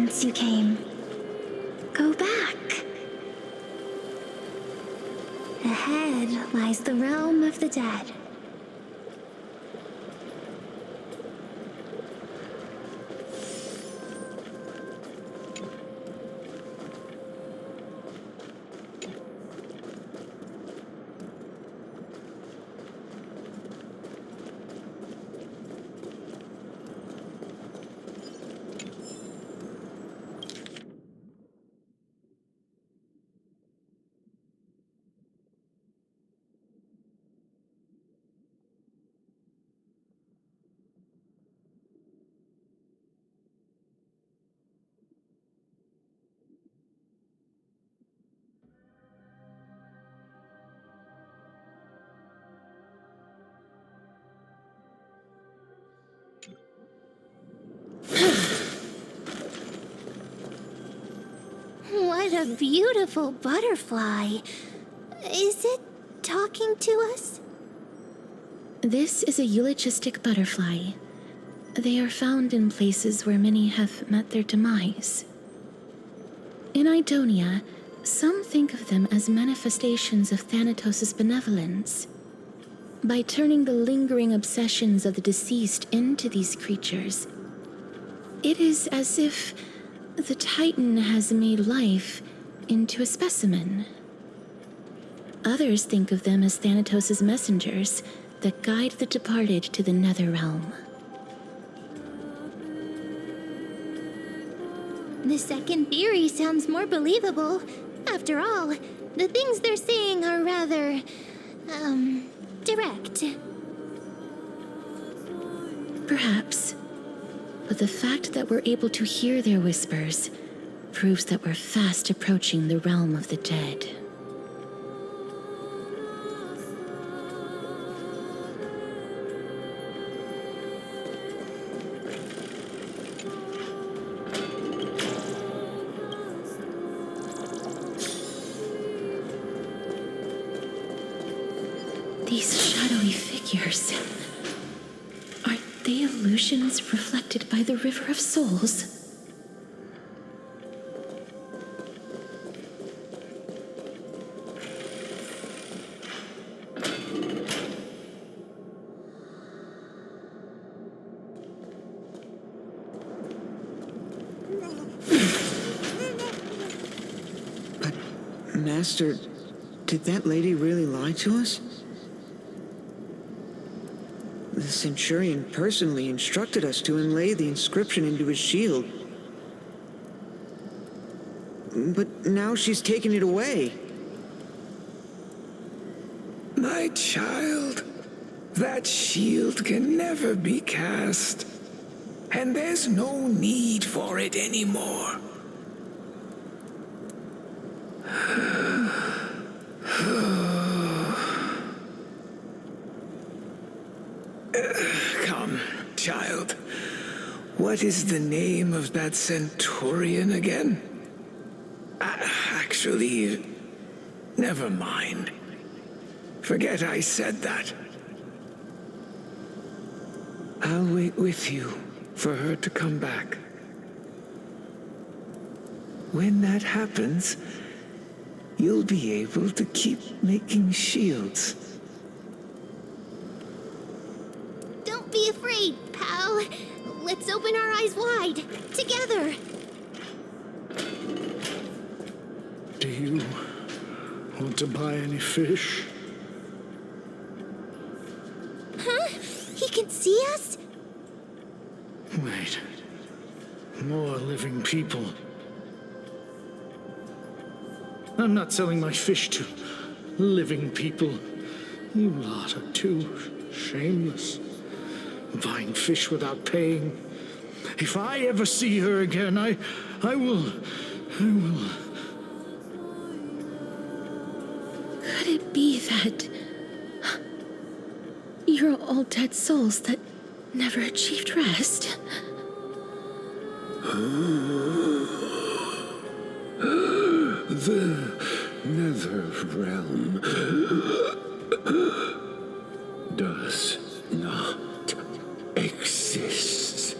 whence you came. Go back. Ahead lies the realm of the dead. What a beautiful butterfly. Is it talking to us? This is a eulogistic butterfly. They are found in places where many have met their demise. In Idonia, some think of them as manifestations of Thanatos' benevolence. By turning the lingering obsessions of the deceased into these creatures, it is as if the Titan has made life into a specimen. Others think of them as Thanatos' messengers that guide the departed to the nether realm. The second theory sounds more believable. After all, the things they're saying are rather, direct. Perhaps. But the fact that we're able to hear their whispers proves that we're fast approaching the realm of the dead. These shadowy figures... are they illusions reflected by the River of Souls? But, Master, did that lady really lie to us? The Centurion personally instructed us to inlay the inscription into his shield. But now she's taken it away. My child, that shield can never be cast, and there's no need for it anymore. Come, child. What is the name of that Centurion again? Actually, never mind. Forget I said that. I'll wait with you for her to come back. When that happens, you'll be able to keep making shields. Don't be afraid, pal. Let's open our eyes wide, together. Do you want to buy any fish? Huh? He can see us? Wait. More living people. I'm not selling my fish to living people. You lot are too shameless. Buying fish without paying. If I ever see her again, I will... Could it be that... you're all dead souls that never achieved rest? The nether realm does not exist.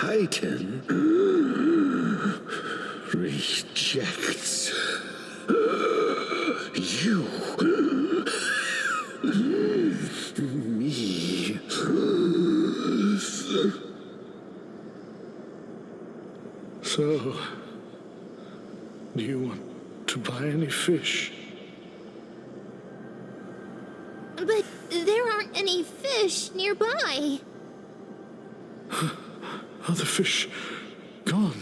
Titan rejects you. Me. So, do you want to buy any fish? But there aren't any fish nearby. Other fish gone.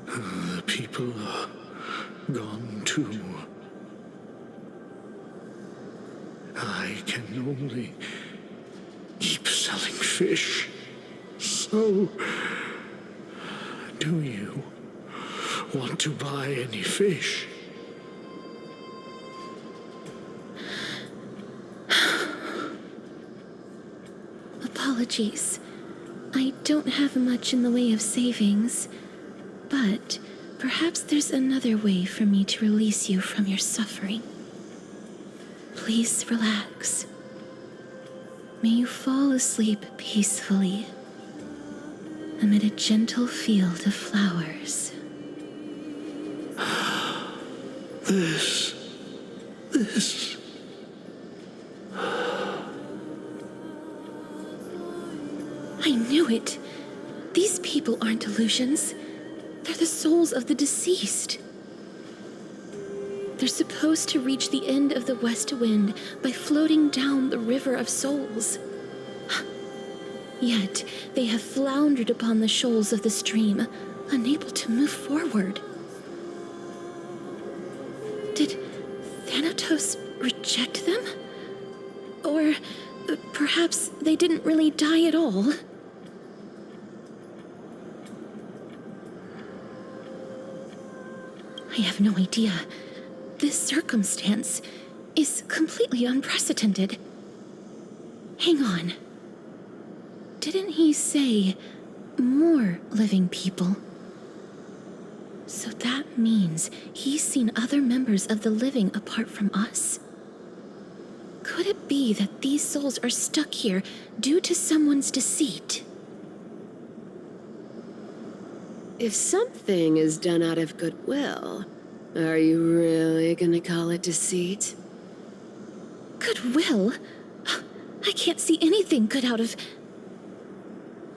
The people are gone too. I can only keep selling fish. So, do you want to buy any fish? Apologies. I don't have much in the way of savings, but perhaps there's another way for me to release you from your suffering. Please relax. May you fall asleep peacefully amid a gentle field of flowers. This. I knew it. These people aren't illusions. They're the souls of the deceased. They're supposed to reach the end of the west wind by floating down the river of souls. Yet they have floundered upon the shoals of the stream, unable to move forward. Did Thanatos reject them? Or perhaps they didn't really die at all? I have no idea. This circumstance is completely unprecedented. Hang on. Didn't he say more living people? So that means he's seen other members of the living apart from us? Could it be that these souls are stuck here due to someone's deceit? If something is done out of goodwill, are you really gonna call it deceit? Goodwill? I can't see anything good out of...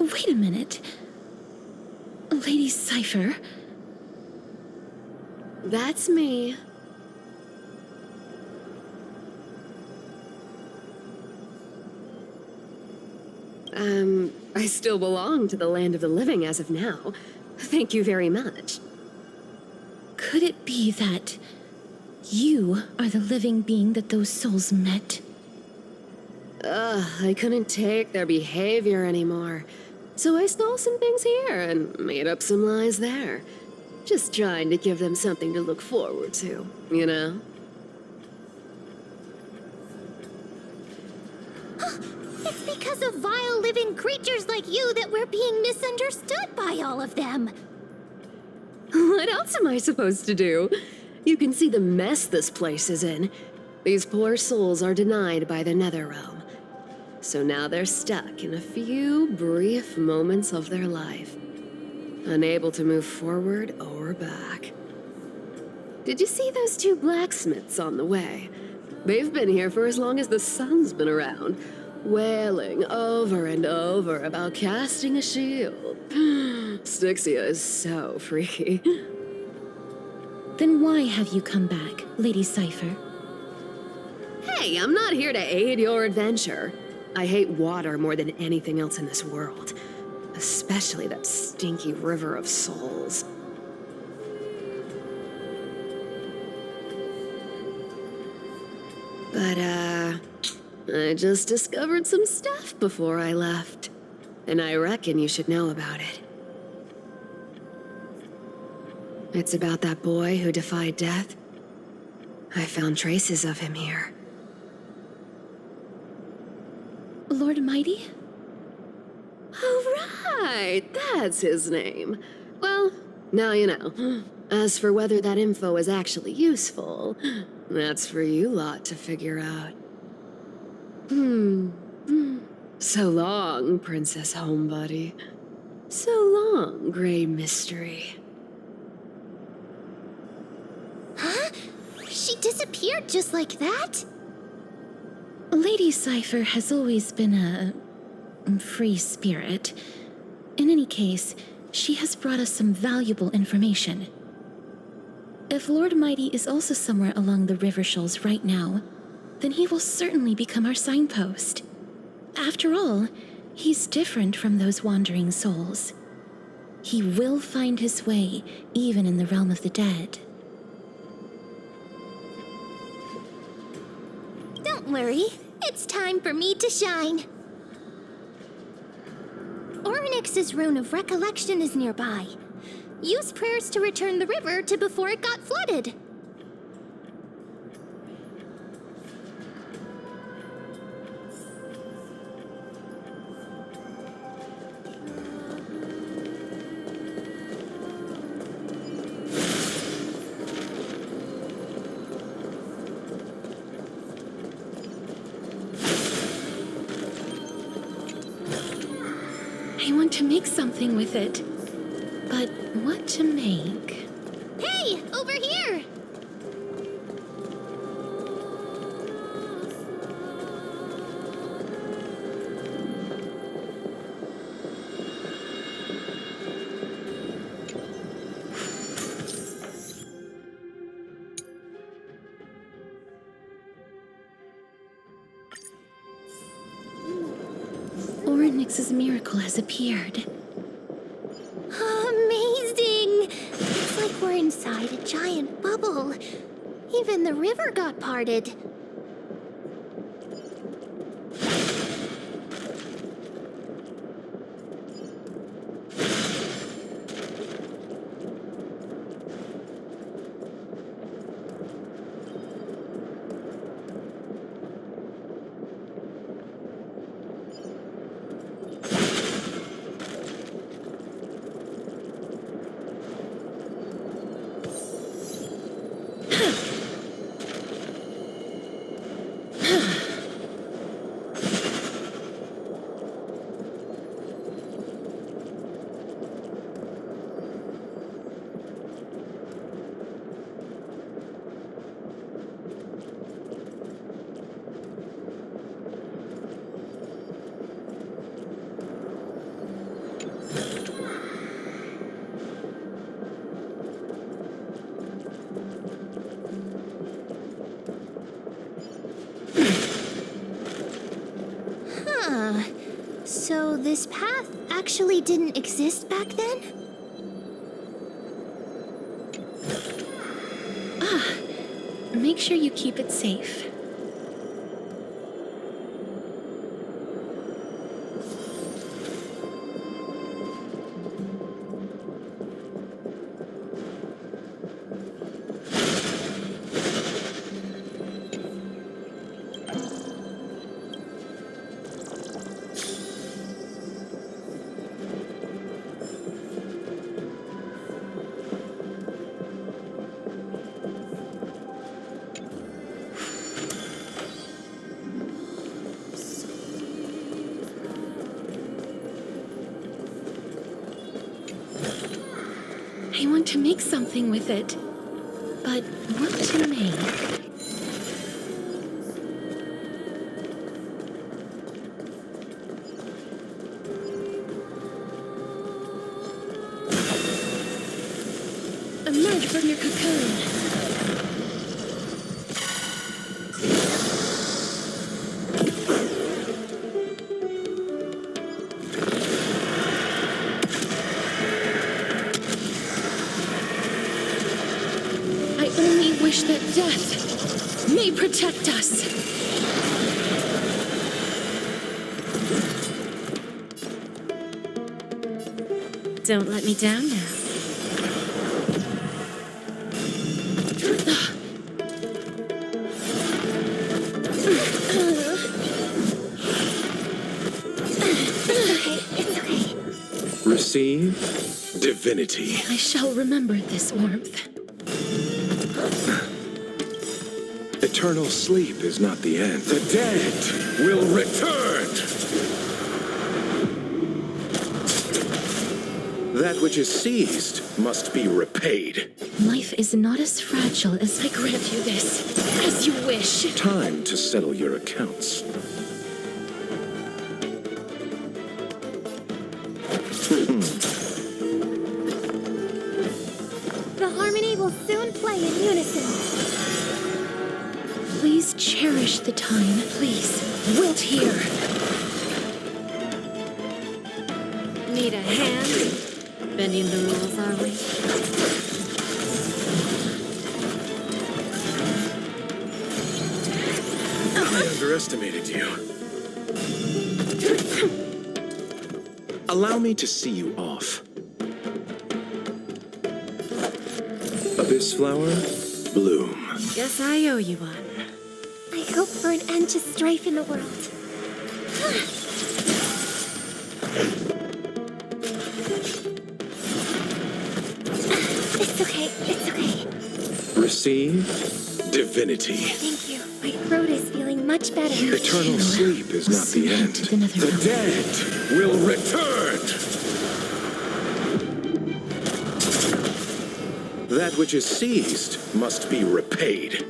Wait a minute. Lady Cypher? That's me. I still belong to the land of the living as of now. Thank you very much. Could it be that you are the living being that those souls met? I couldn't take their behavior anymore. So I stole some things here and made up some lies there. Just trying to give them something to look forward to, you know? It's because of vile living creatures like you that we're being misunderstood by all of them. What else am I supposed to do? You can see the mess this place is in. These poor souls are denied by the Nether Realm. So now they're stuck in a few brief moments of their life, unable to move forward or back. Did you see those two blacksmiths on the way? They've been here for as long as the sun's been around, wailing over and over about casting a shield. Styxia is so freaky. Then why have you come back, Lady Cypher? Hey, I'm not here to aid your adventure. I hate water more than anything else in this world. Especially that stinky river of souls. But, I just discovered some stuff before I left. And I reckon you should know about it. It's about that boy who defied death. I found traces of him here. Lord Mighty? Oh, right! That's his name. Well, now you know. As for whether that info is actually useful, that's for you lot to figure out. So long, Princess Homebody. So long, Grey Mystery. Huh? She disappeared just like that? Lady Cypher has always been a free spirit. In any case, she has brought us some valuable information. If Lord Mighty is also somewhere along the river shoals right now, then he will certainly become our signpost. After all, he's different from those wandering souls. He will find his way, even in the realm of the dead. Don't worry, it's time for me to shine. Ornyx's Rune of Recollection is nearby. Use prayers to return the river to before it got flooded. I want to make something with it. But what to make? Hey, over here! Ornyx's miracle has appeared. Amazing! It's like we're inside a giant bubble. Even the river got parted. So this path actually didn't exist back then? Make sure you keep it safe. I want to make something with it. But what to make? Emerge from your cocoon. Wish that death may protect us. Don't let me down now. Receive divinity. I shall remember this warmth. Eternal sleep is not the end. The dead will return! That which is seized must be repaid. Life is not as fragile as I grant you this. As you wish. Time to settle your accounts. The harmony will soon play in unison. Please cherish the time. Please. Wilt here. Need a hand? Bending the rules, are we? I underestimated you. Allow me to see you off. Abyss flower, bloom. Guess I owe you one. I hope for an end to strife in the world. It's okay, it's okay. Receive divinity. Thank you. My throat is feeling much better. Eternal sleep is not the end. The dead will return! That which is seized must be repaid.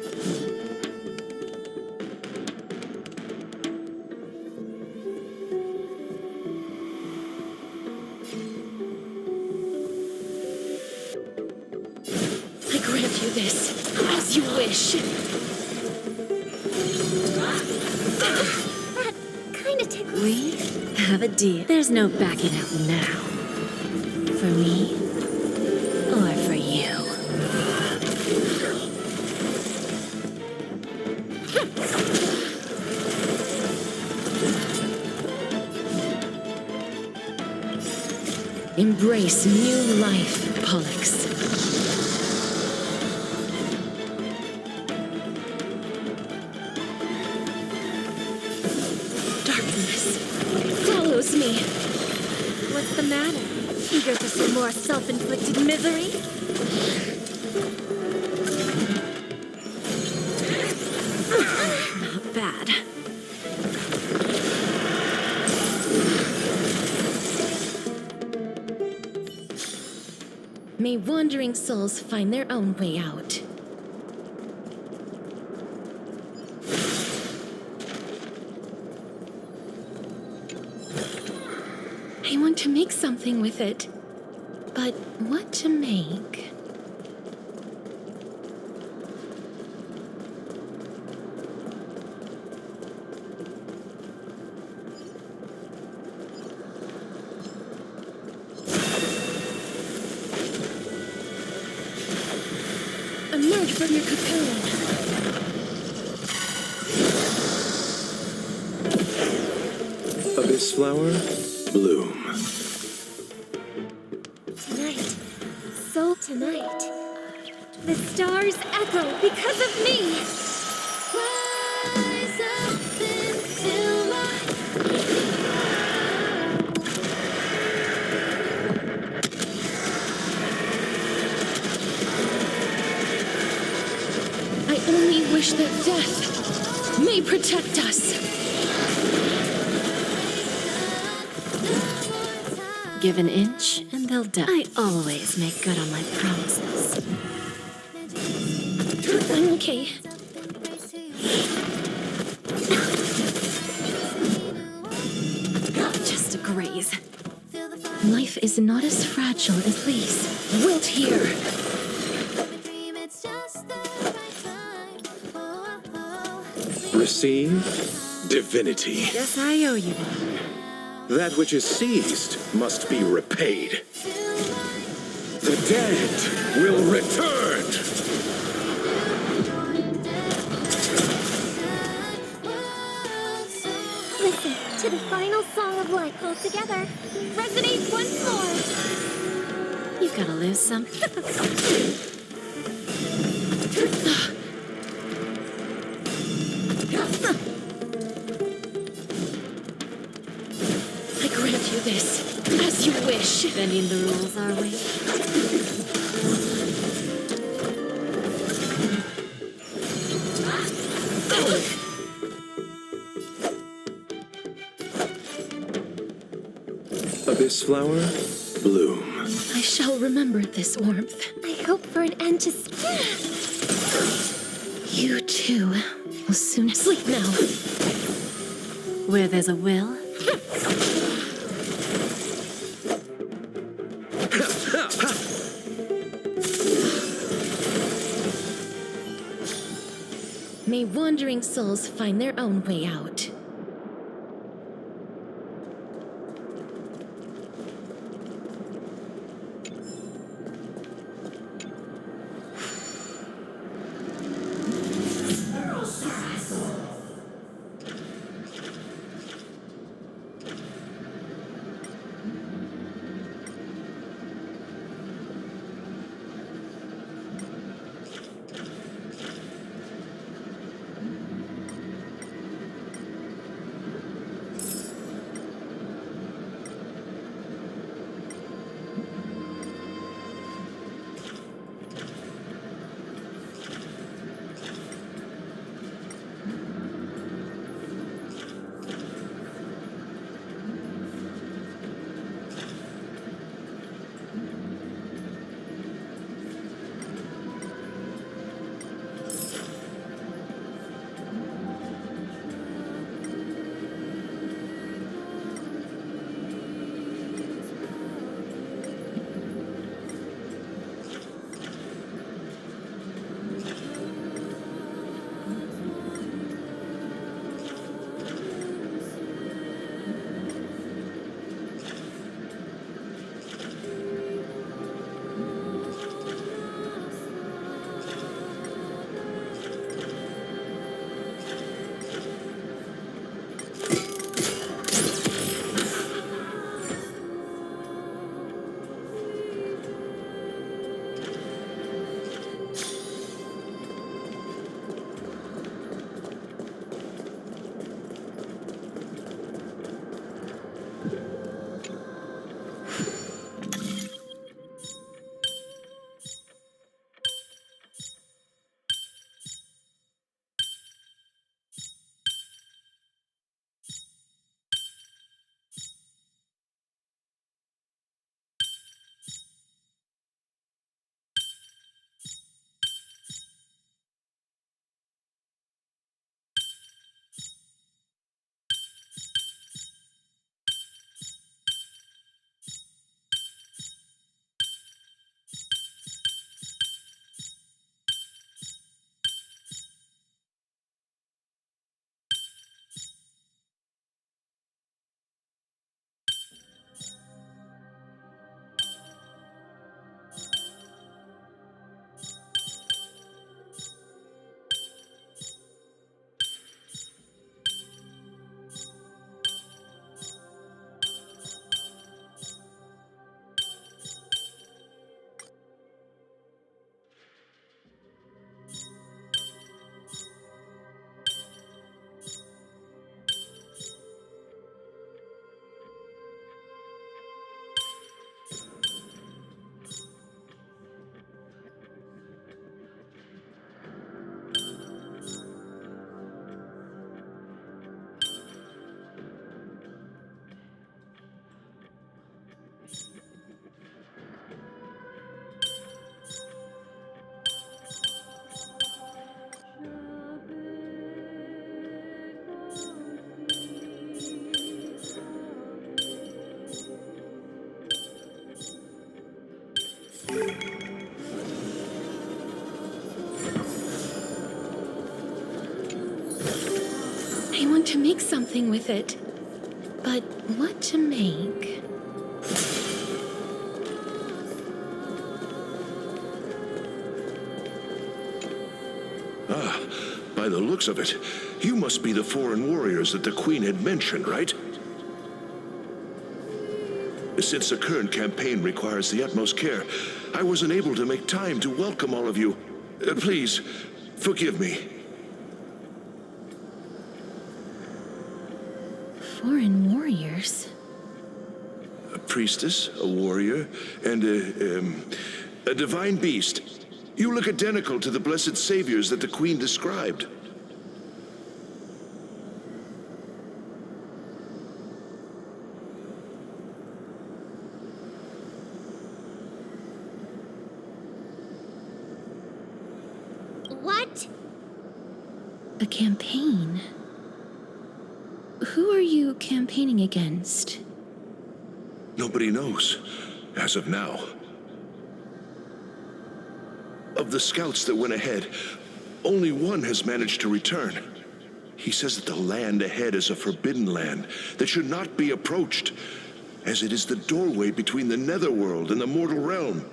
I grant you this. As you wish. That kind of tickles. We have a deal. There's no backing out now. For me, or for you. Embrace new life, Pollux. Darkness follows me. What's the matter? Eager for some more self-inflicted misery? Not bad. May wandering souls find their own way out. I want to make something with it. But what to make? Emerge from your cocoon. Abyss flower, bloom. Tonight. So tonight. The stars echo because of me. Rise up into life. I only wish that death may protect us. Give an inch and they'll die. I always make good on my promises. I'm okay. Just a graze. Life is not as fragile as these. Wilt here. Receive divinity. Guess I owe you one. That which is seized must be repaid. The dead will return! Listen to the final song of life all together. Resonate once more. You've got to lose something. I grant you this, as you wish. Bending the rules, are we? This flower, bloom. I shall remember this warmth. I hope for an end to. You too will soon sleep now. Where there's a will, May wandering souls find their own way out. I want to make something with it. But what to make? Ah, by the looks of it, you must be the foreign warriors that the Queen had mentioned, right? Since the current campaign requires the utmost care, I wasn't able to make time to welcome all of you. Please, forgive me. Foreign warriors? A priestess, a warrior, and a divine beast. You look identical to the blessed saviors that the Queen described. a campaign. Who are you campaigning against? Nobody knows, as of now. Of the scouts that went ahead, only one has managed to return. He says that the land ahead is a forbidden land that should not be approached, as it is the doorway between the netherworld and the mortal realm.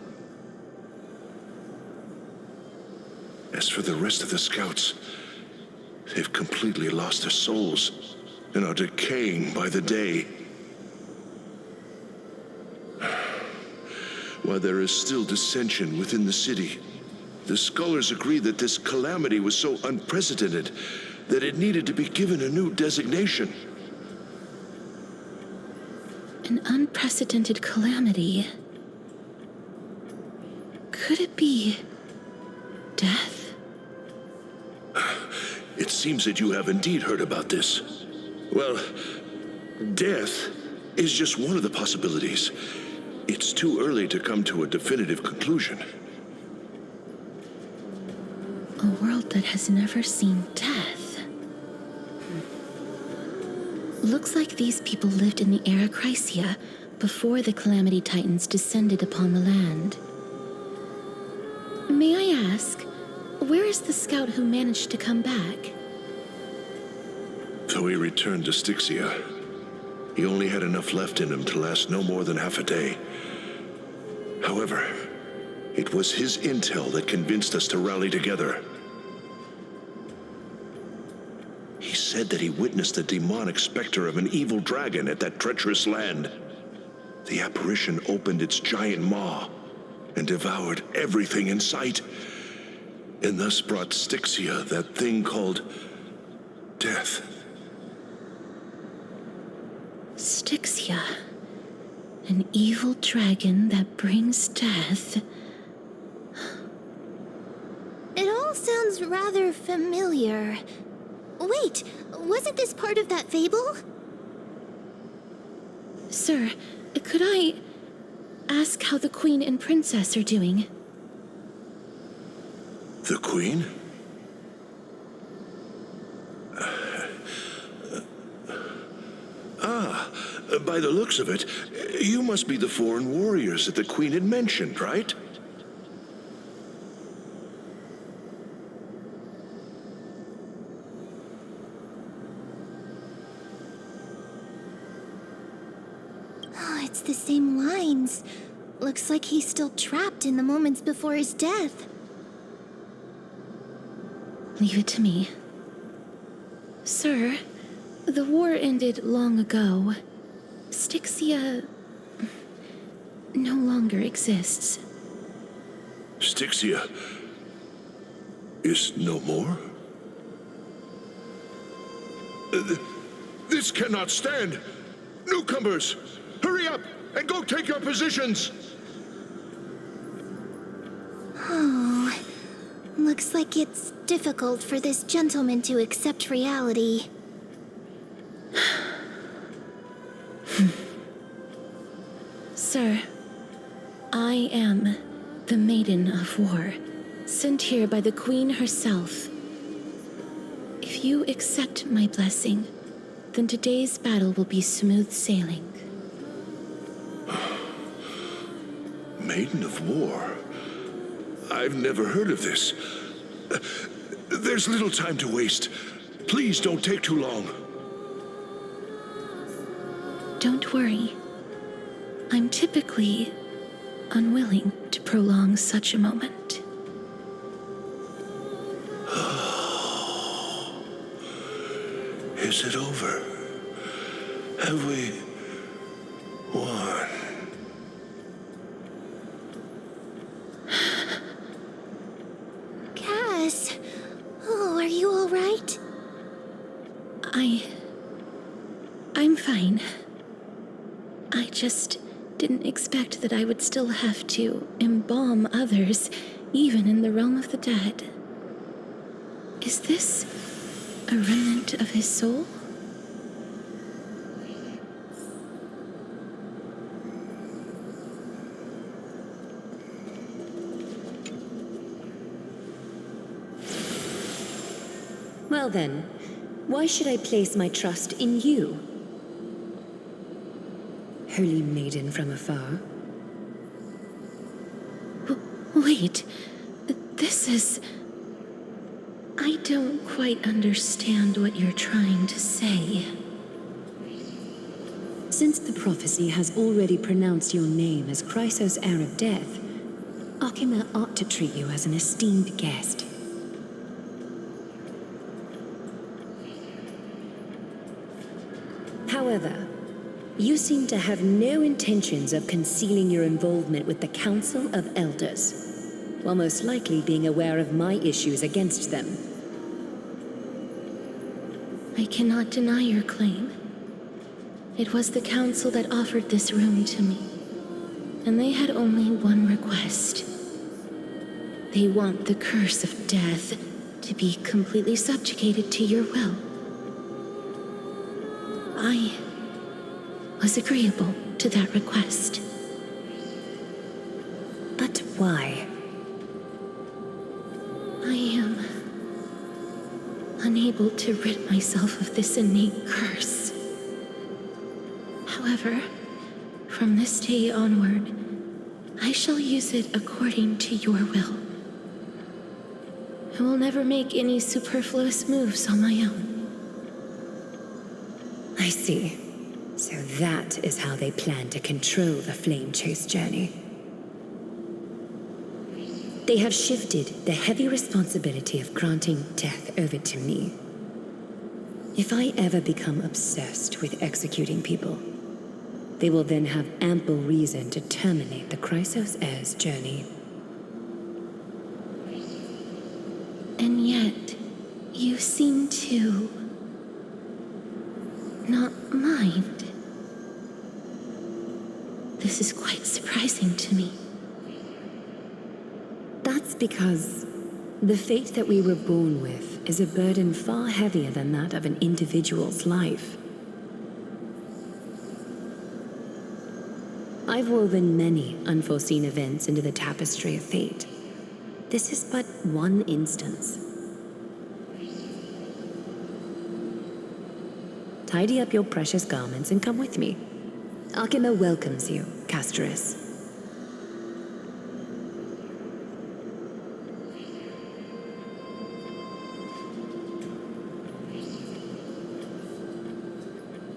As for the rest of the scouts, they've completely lost their souls and are decaying by the day. While there is still dissension within the city, the scholars agree that this calamity was so unprecedented that it needed to be given a new designation. An unprecedented calamity. Could it be death? It seems that you have indeed heard about this. Well, death is just one of the possibilities. It's too early to come to a definitive conclusion. A world that has never seen death. Looks like these people lived in the era Chrysia before the Calamity Titans descended upon the land. May I ask, where is the scout who managed to come back? So he returned to Styxia. He only had enough left in him to last no more than half a day. However, it was his intel that convinced us to rally together. He said that he witnessed the demonic specter of an evil dragon at that treacherous land. The apparition opened its giant maw and devoured everything in sight, and thus brought Styxia that thing called death. Styxia. An evil dragon that brings death. It all sounds rather familiar. Wait, wasn't this part of that fable? Sir, could I ask how the Queen and Princess are doing? The Queen? By the looks of it, you must be the foreign warriors that the Queen had mentioned, right? Oh, it's the same lines. Looks like he's still trapped in the moments before his death. Leave it to me. Sir, the war ended long ago. Styxia no longer exists. Styxia is no more? This cannot stand! Newcomers, hurry up and go take your positions! Oh, looks like it's difficult for this gentleman to accept reality. Sir, I am the Maiden of War, sent here by the Queen herself. If you accept my blessing, then today's battle will be smooth sailing. Maiden of War? I've never heard of this. There's little time to waste. Please don't take too long. Don't worry. I'm typically unwilling to prolong such a moment. Is it over? Have we won? Cass, oh, are you all right? I'm fine. I just didn't expect that I would still have to embalm others, even in the realm of the dead. Is this a remnant of his soul? Well then, why should I place my trust in you? Holy maiden from afar. Wait, this is... I don't quite understand what you're trying to say. Since the prophecy has already pronounced your name as Chrysos, heir of death, Akima ought to treat you as an esteemed guest. However, you seem to have no intentions of concealing your involvement with the Council of Elders, while most likely being aware of my issues against them. I cannot deny your claim. It was the Council that offered this room to me, and they had only one request. They want the curse of death to be completely subjugated to your will. I was agreeable to that request. But why? I am unable to rid myself of this innate curse. However, from this day onward, I shall use it according to your will. I will never make any superfluous moves on my own. I see. So that is how they plan to control the Flame Chase journey. They have shifted the heavy responsibility of granting death over to me. If I ever become obsessed with executing people, they will then have ample reason to terminate the Chrysos heir's journey. And yet, you seem to not mind. This is quite surprising to me. That's because the fate that we were born with is a burden far heavier than that of an individual's life. I've woven many unforeseen events into the tapestry of fate. This is but one instance. Tidy up your precious garments and come with me. Akima welcomes you, Castoris.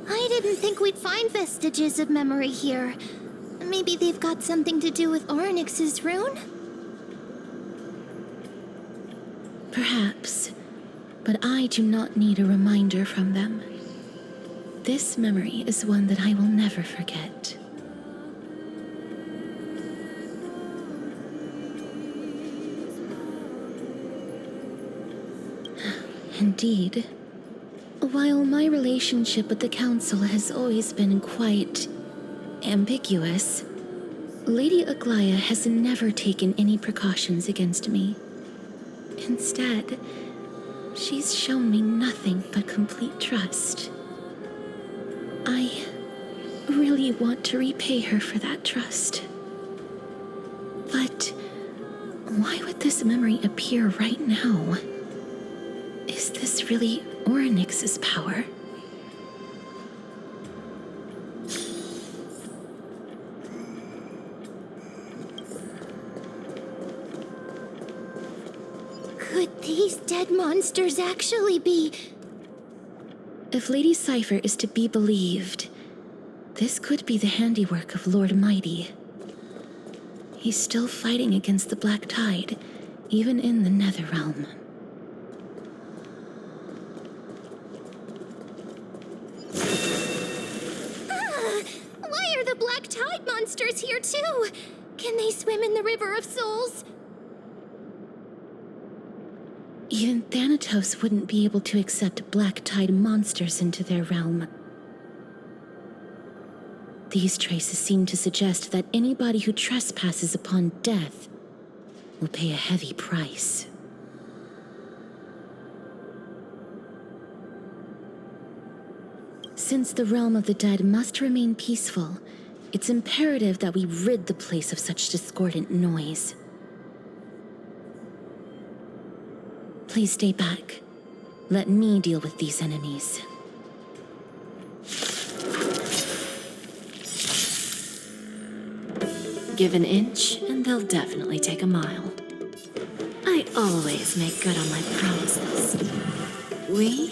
I didn't think we'd find vestiges of memory here. Maybe they've got something to do with Orynyx's rune? Perhaps, but I do not need a reminder from them. This memory is one that I will never forget. Indeed. While my relationship with the Council has always been quite ambiguous, Lady Aglaya has never taken any precautions against me. Instead, she's shown me nothing but complete trust. I really want to repay her for that trust. But why would this memory appear right now? Is this really Orynyx's power? Could these dead monsters actually be... If Lady Cypher is to be believed, this could be the handiwork of Lord Mighty. He's still fighting against the Black Tide, even in the Netherrealm. Why are the Black Tide monsters here too? Can they swim in the River of Souls? Even Thanatos wouldn't be able to accept Black Tide monsters into their realm. These traces seem to suggest that anybody who trespasses upon death will pay a heavy price. Since the realm of the dead must remain peaceful, it's imperative that we rid the place of such discordant noise. Please stay back. Let me deal with these enemies. Give an inch, and they'll definitely take a mile. I always make good on my promises. We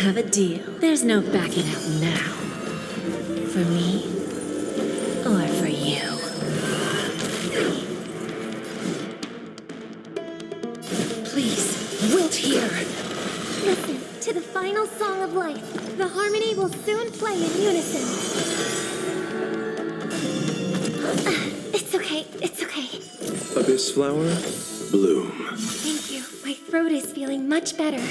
have a deal. There's no backing out now. For me, or for you. Please, wilt here. Listen to the final song of life. The harmony will soon play in unison. It's okay, it's okay. Abyss flower, bloom. Thank you. My throat is feeling much better.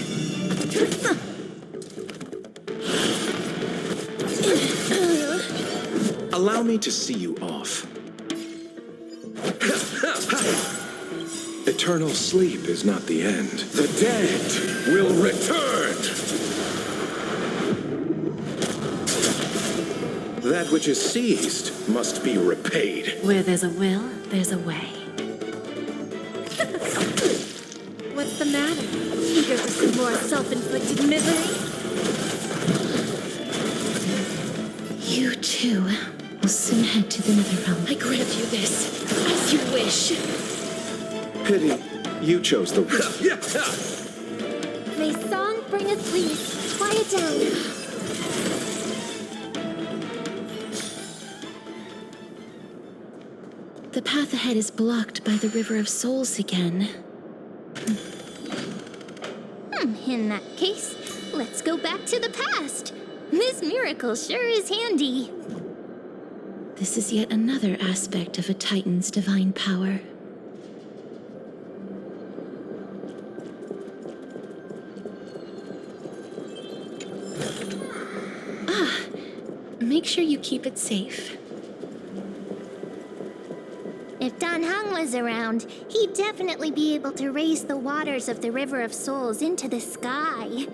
Allow me to see you off. Eternal sleep is not the end. The dead will return! That which is seized must be repaid. Where there's a will, there's a way. What's the matter? Eager for some more self-inflicted misery? You too will soon head to the Netherrealm. I grant you this, as you wish. Pity, you chose the risk. May song bring us peace. Quiet down. The path ahead is blocked by the River of Souls again. In that case, let's go back to the past. This miracle sure is handy. This is yet another aspect of a Titan's divine power. Make sure you keep it safe. If Dan Heng was around, he'd definitely be able to raise the waters of the River of Souls into the sky.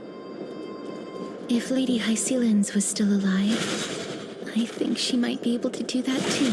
If Lady Hycelens was still alive, I think she might be able to do that too.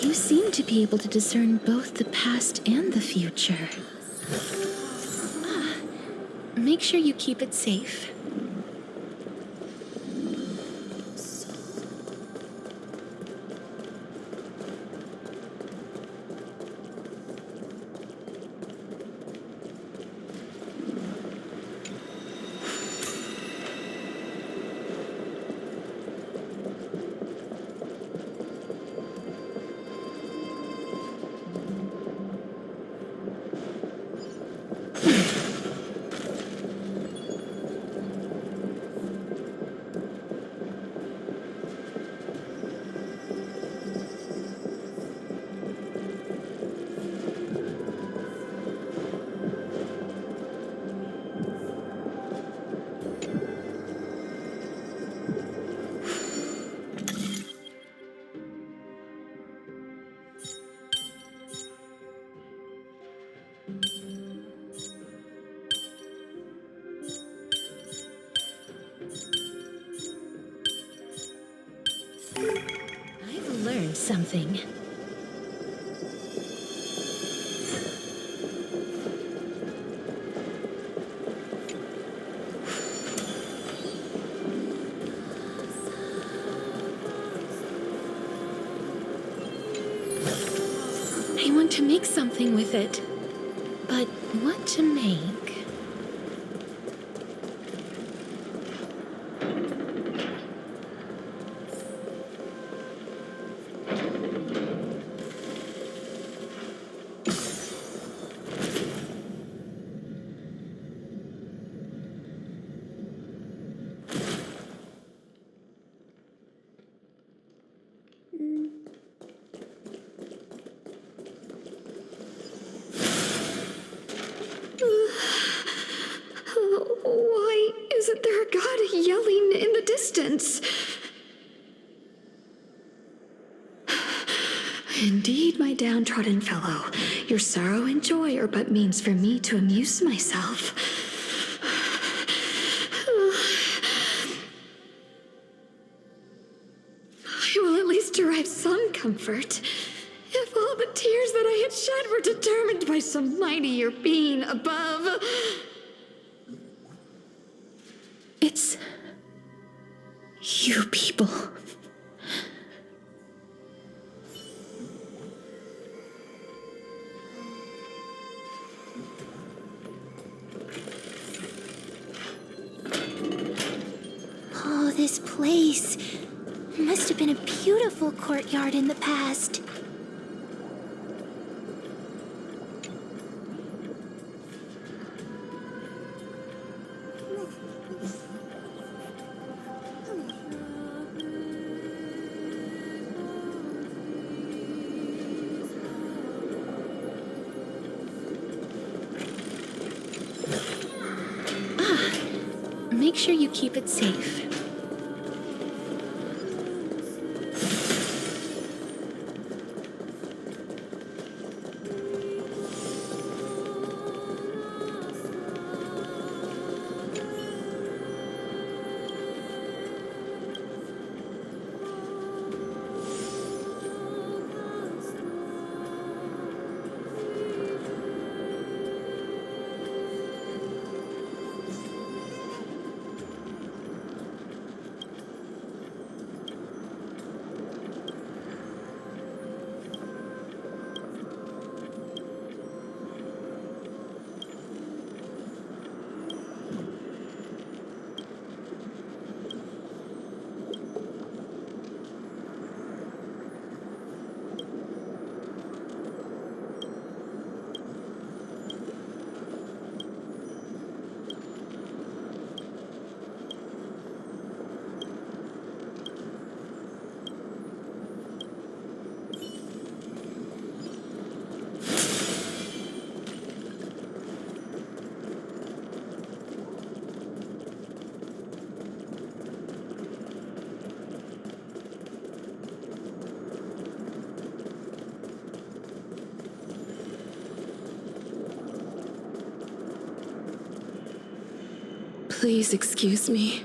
You seem to be able to discern both the past and the future. Make sure you keep it safe. I've learned something. I want to make something with it. But what to make? Why isn't there a god yelling in the distance? Indeed, my downtrodden fellow, your sorrow and joy are but means for me to amuse myself. I will at least derive some comfort. If all the tears that I had shed were determined by some mightier being above. It's you people. Oh, this place. Must have been a beautiful courtyard in the past. Make sure you keep it safe. Please excuse me.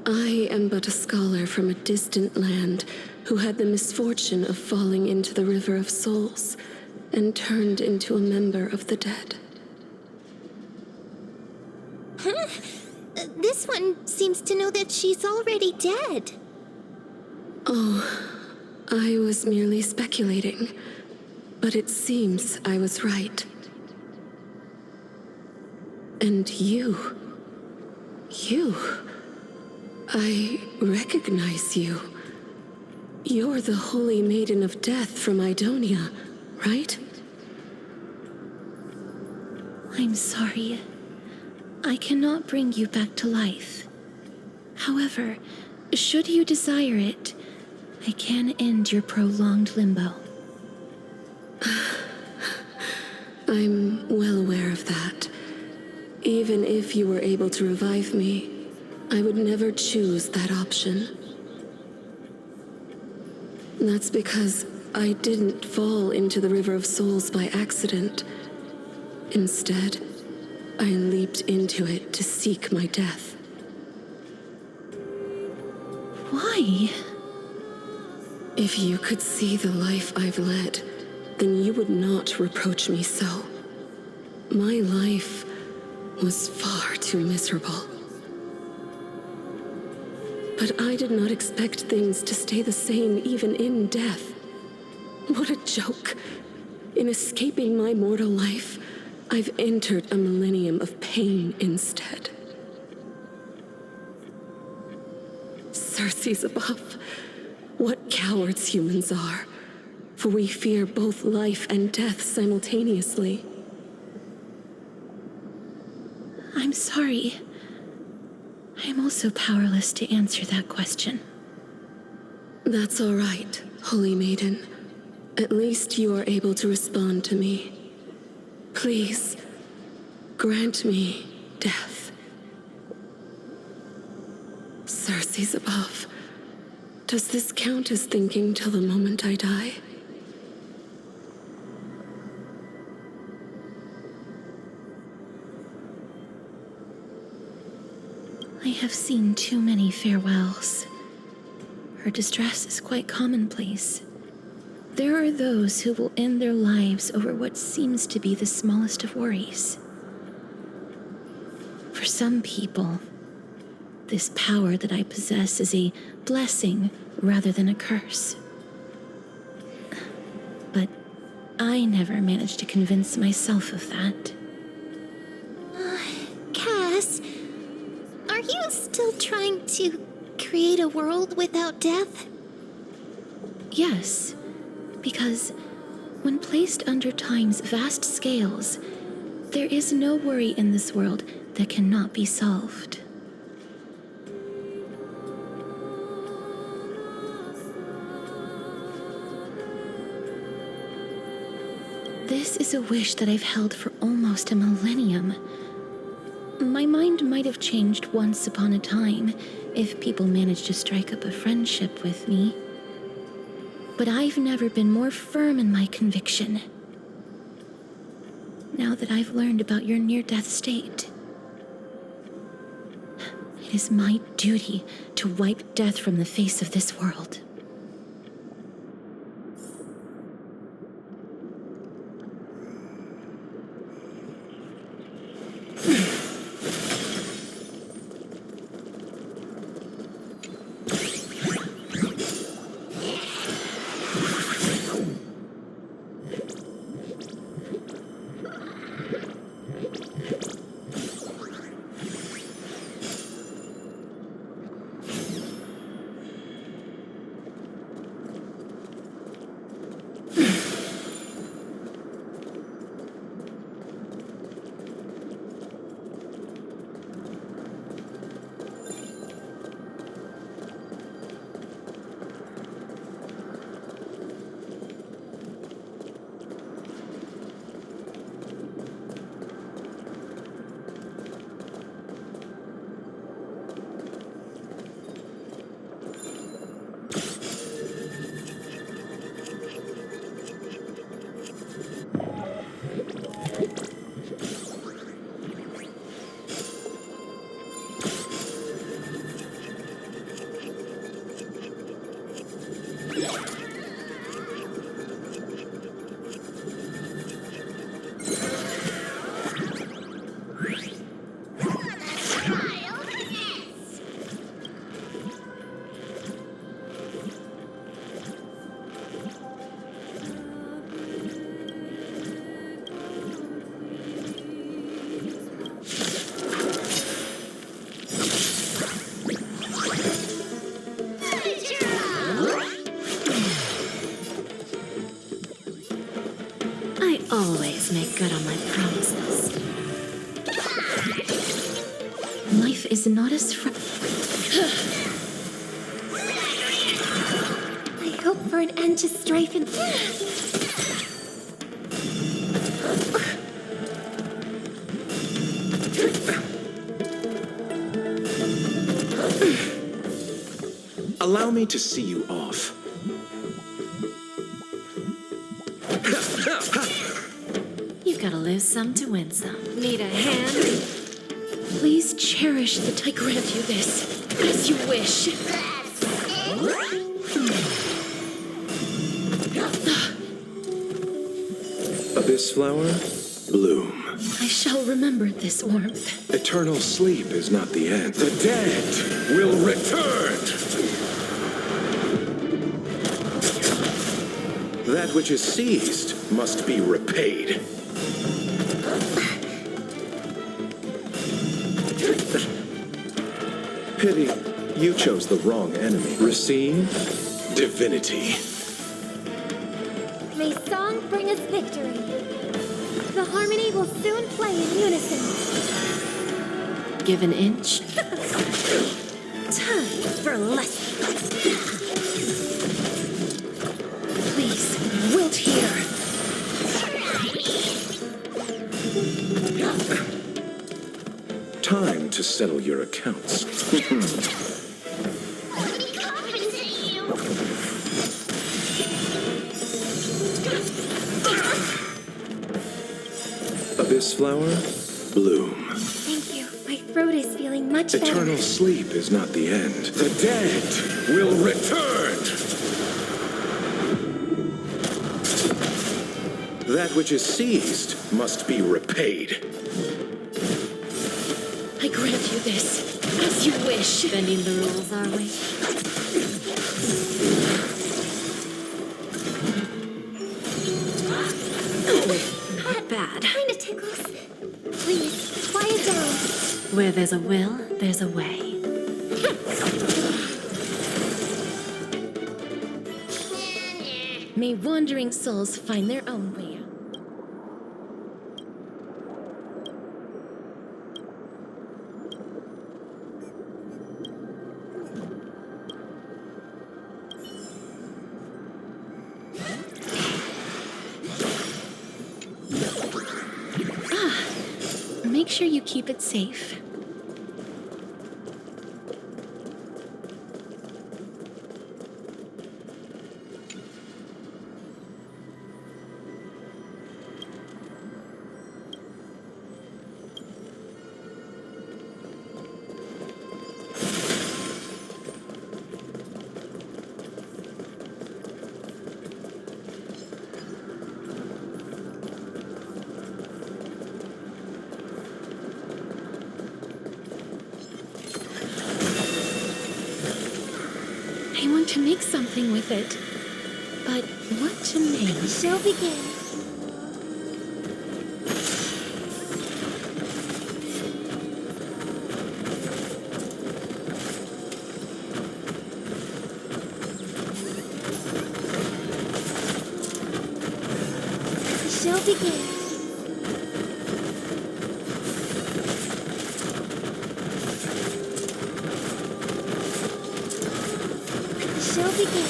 I am but a scholar from a distant land who had the misfortune of falling into the River of Souls and turned into a member of the dead. Huh? This one seems to know that she's already dead. Oh, I was merely speculating, but it seems I was right. And you, I recognize you. You're the Holy Maiden of Death from Idonia, right? I'm sorry. I cannot bring you back to life. However, should you desire it, I can end your prolonged limbo. I'm well aware of that. Even if you were able to revive me, I would never choose that option. That's because I didn't fall into the River of Souls by accident. Instead, I leaped into it to seek my death. Why? If you could see the life I've led, then you would not reproach me so. My life was far too miserable. But I did not expect things to stay the same even in death. What a joke. In escaping my mortal life, I've entered a millennium of pain instead. Circes above. What cowards humans are, for we fear both life and death simultaneously. I'm sorry. I'm also powerless to answer that question. That's all right, Holy Maiden. At least you are able to respond to me. Please, grant me death. Circes above. Does this count as thinking till the moment I die? I have seen too many farewells. Her distress is quite commonplace. There are those who will end their lives over what seems to be the smallest of worries. For some people, this power that I possess is a blessing rather than a curse. But I never managed to convince myself of that. Cass, are you still trying to create a world without death? Yes, because when placed under time's vast scales, there is no worry in this world that cannot be solved. This is a wish that I've held for almost a millennium. My mind might have changed once upon a time if people managed to strike up a friendship with me. But I've never been more firm in my conviction. Now that I've learned about your near-death state, it is my duty to wipe death from the face of this world. always make good on my promises. Life is not as I hope for an end to strife and... Allow me to see you off. You've got to lose some to win some. Need a hand? Please cherish that I grant you this, as you wish. Abyss flower, bloom. I shall remember this warmth. Eternal sleep is not the end. The dead will return! That which is seized must be repaid. Pity, you chose the wrong enemy. Receive divinity. May song bring us victory. The harmony will soon play in unison. Give an inch. Time for lessons. Please, wilt here. Time to settle your accounts. Abyss flower, bloom. Thank you. My throat is feeling much better. Eternal sleep is not the end. The dead will return! That which is seized must be repaid. I grant you this, as you wish. Bending the rules, are we? Not bad. Kinda tickles. Please, quiet down. Where there's a will, there's a way. May wandering souls find their own way out. Make sure you keep it safe. I want to make something with it, but what to make? Shall begin. Shall begin. Shall begin.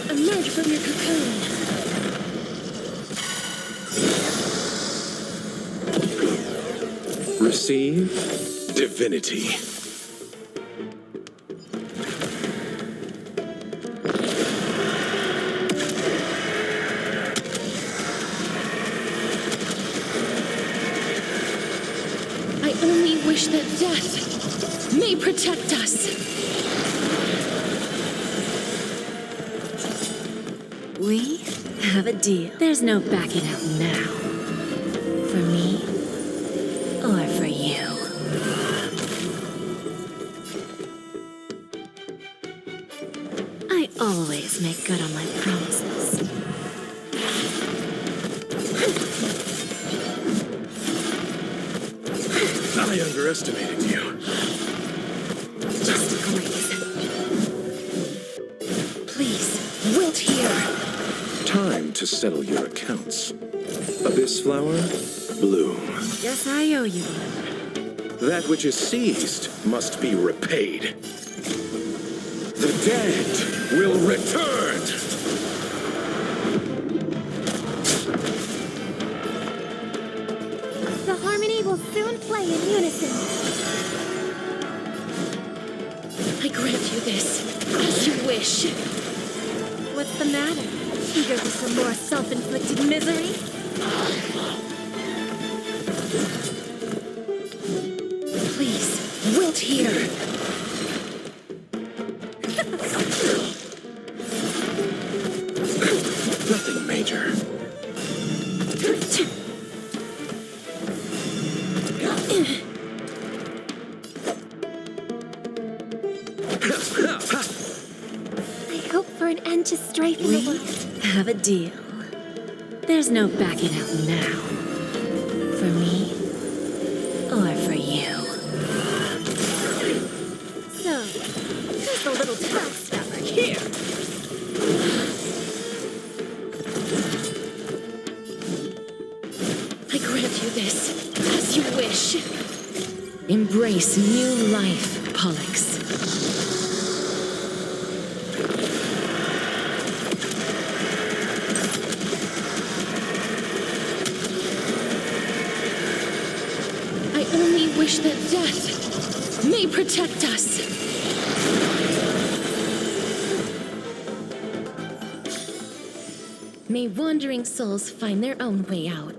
Emerge from your cocoon. Receive divinity. I only wish that death may protect us. We have a deal. There's no backing out now. For me, or for you. I always make good on my promises. I underestimated you. Just please. Please, wilt here. Time to settle your accounts. Abyss flower, bloom. Guess I owe you one. That which is seized must be repaid. The dead will return! The harmony will soon play in unison. I grant you this, as you wish. What's the matter? Eager for some more self-inflicted misery? Please, wilt here. Nothing major. I hope for an end to strife in the world. Have a deal. There's no backing out now. For me, or for you. So, who's the little backstabber here? I grant you this, as you wish. Embrace new life, Pollux. I only wish that death may protect us. May wandering souls find their own way out.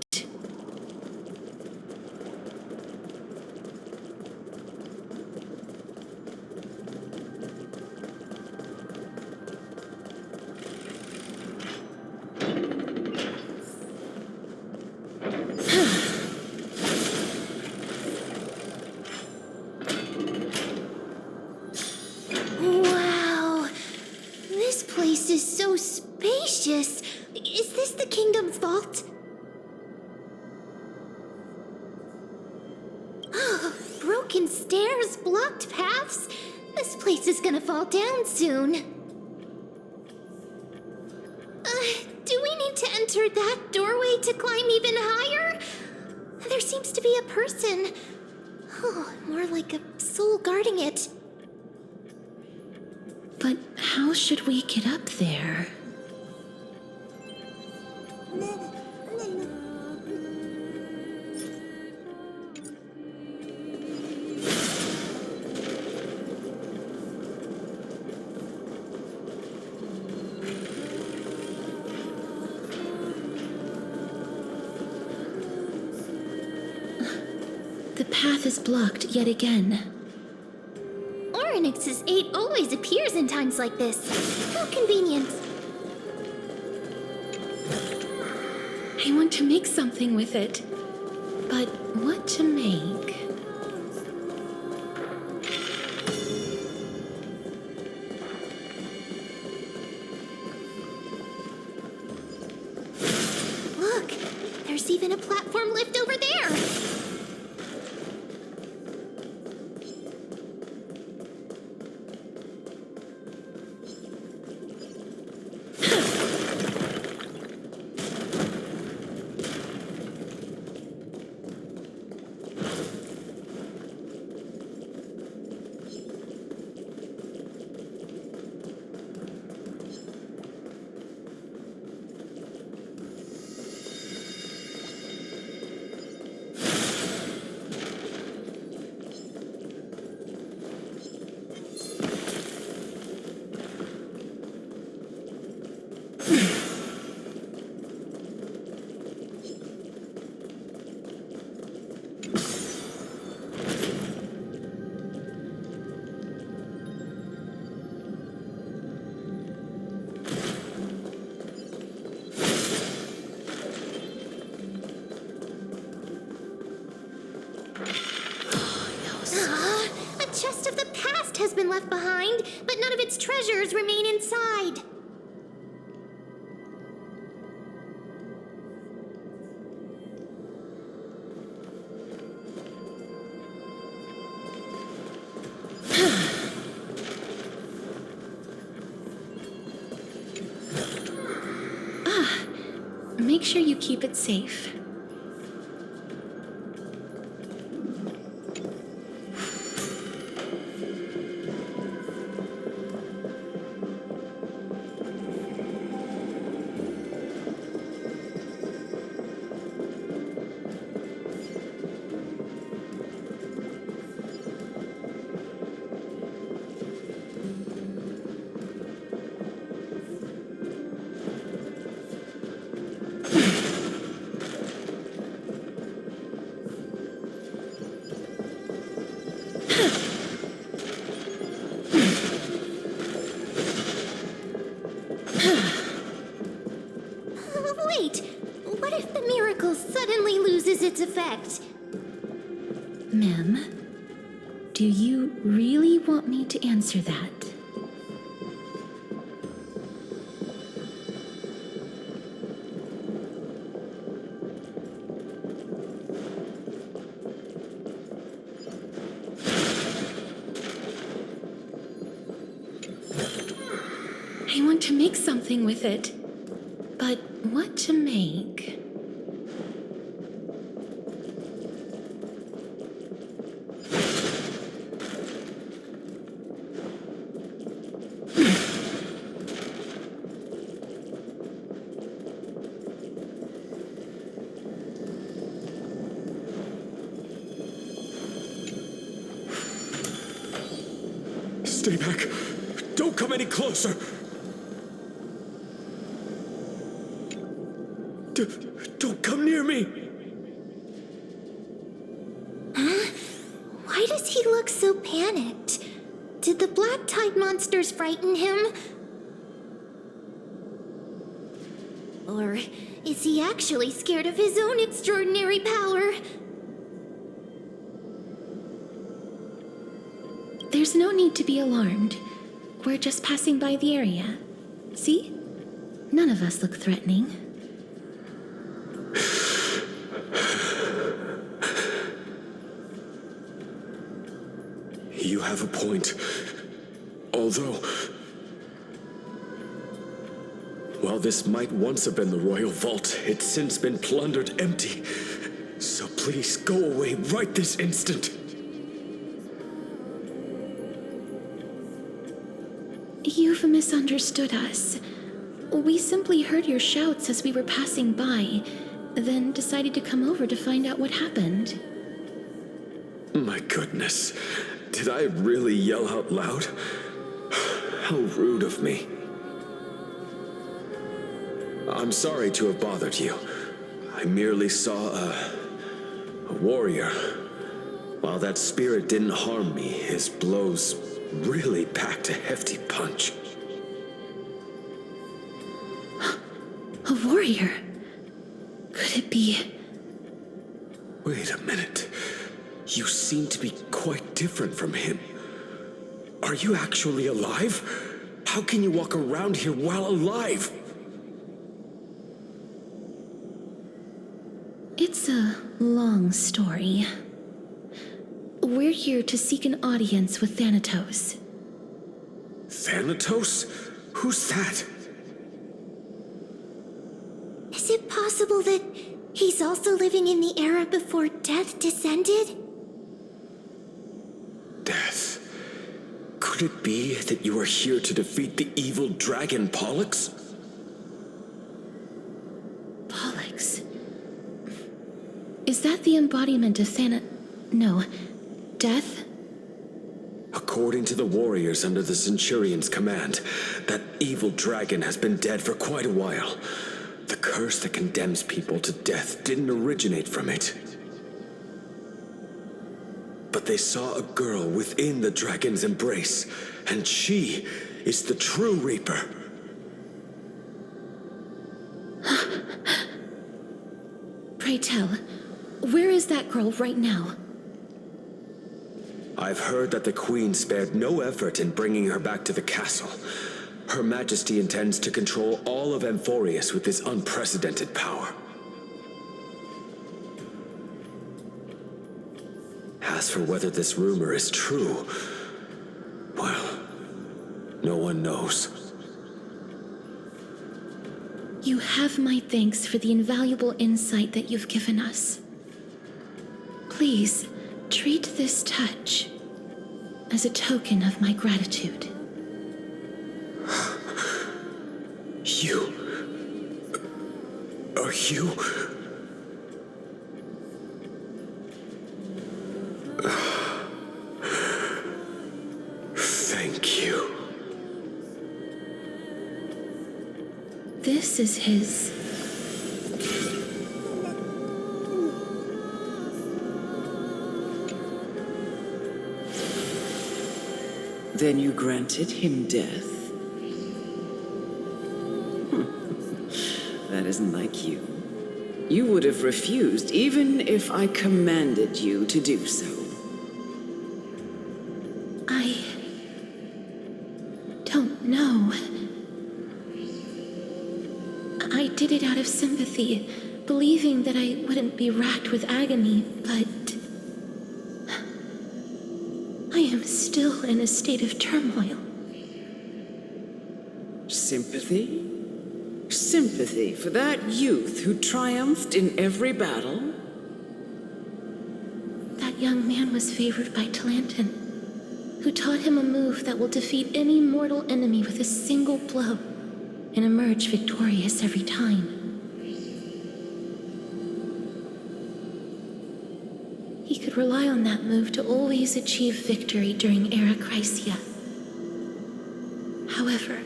Wow! This place is so spacious. Is this the kingdom's vault? Broken stairs, blocked paths. This place is gonna fall down soon. Do we need to enter that doorway to climb even higher? There seems to be a person. Oh, more like a soul guarding it. But how should we get up there? The path is blocked yet again. Oryx's 8 always appears in times like this. How convenient. I want to make something with it. But what to make? Look, there's even a platform lift over there. A chest of the past has been left behind, but none of its treasures remain inside. make sure you keep it safe. Wait, what if the miracle suddenly loses its effect? Mem, do you really want me to answer that? I want to make something with it. But what to make? Stay back. Don't come any closer. Don't come near me. Huh? Why does he look so panicked? Did the black tide monsters frighten him? Or is he actually scared of his own extraordinary power? There's no need to be alarmed. We're just passing by the area. See? None of us look threatening. You have a point. Although, while this might once have been the royal vault, it's since been plundered empty. So please go away right this instant. You've misunderstood us. We simply heard your shouts as we were passing by, then decided to come over to find out what happened. My goodness. Did I really yell out loud? How rude of me. I'm sorry to have bothered you. I merely saw a warrior. While that spirit didn't harm me, his blows really packed a hefty punch. A warrior? Could it be? Wait a minute. You seem to be quite different from him. Are you actually alive? How can you walk around here while alive? It's a long story. We're here to seek an audience with Thanatos. Thanatos? Who's that? Is it possible that he's also living in the era before death descended? Death. Could it be that you are here to defeat the evil dragon Pollux? Pollux? Is that the embodiment of No. Death? According to the warriors under the Centurion's command, that evil dragon has been dead for quite a while. The curse that condemns people to death didn't originate from it. But they saw a girl within the dragon's embrace, and she is the true Reaper. Pray tell, where is that girl right now? I've heard that the Queen spared no effort in bringing her back to the castle. Her Majesty intends to control all of Amphorius with this unprecedented power. As for whether this rumor is true, well, no one knows. You have my thanks for the invaluable insight that you've given us. Please, treat this touch as a token of my gratitude. You... Are you... Thank you. This is his... Then you granted him death? That isn't like you. You would have refused even if I commanded you to do so. I don't know. I did it out of sympathy, believing that I wouldn't be racked with agony, but I am still in a state of turmoil. Sympathy? Sympathy for that youth who triumphed in every battle? That young man was favored by Talantin, who taught him a move that will defeat any mortal enemy with a single blow and emerge victorious every time. He could rely on that move to always achieve victory during Era Chrysia. However,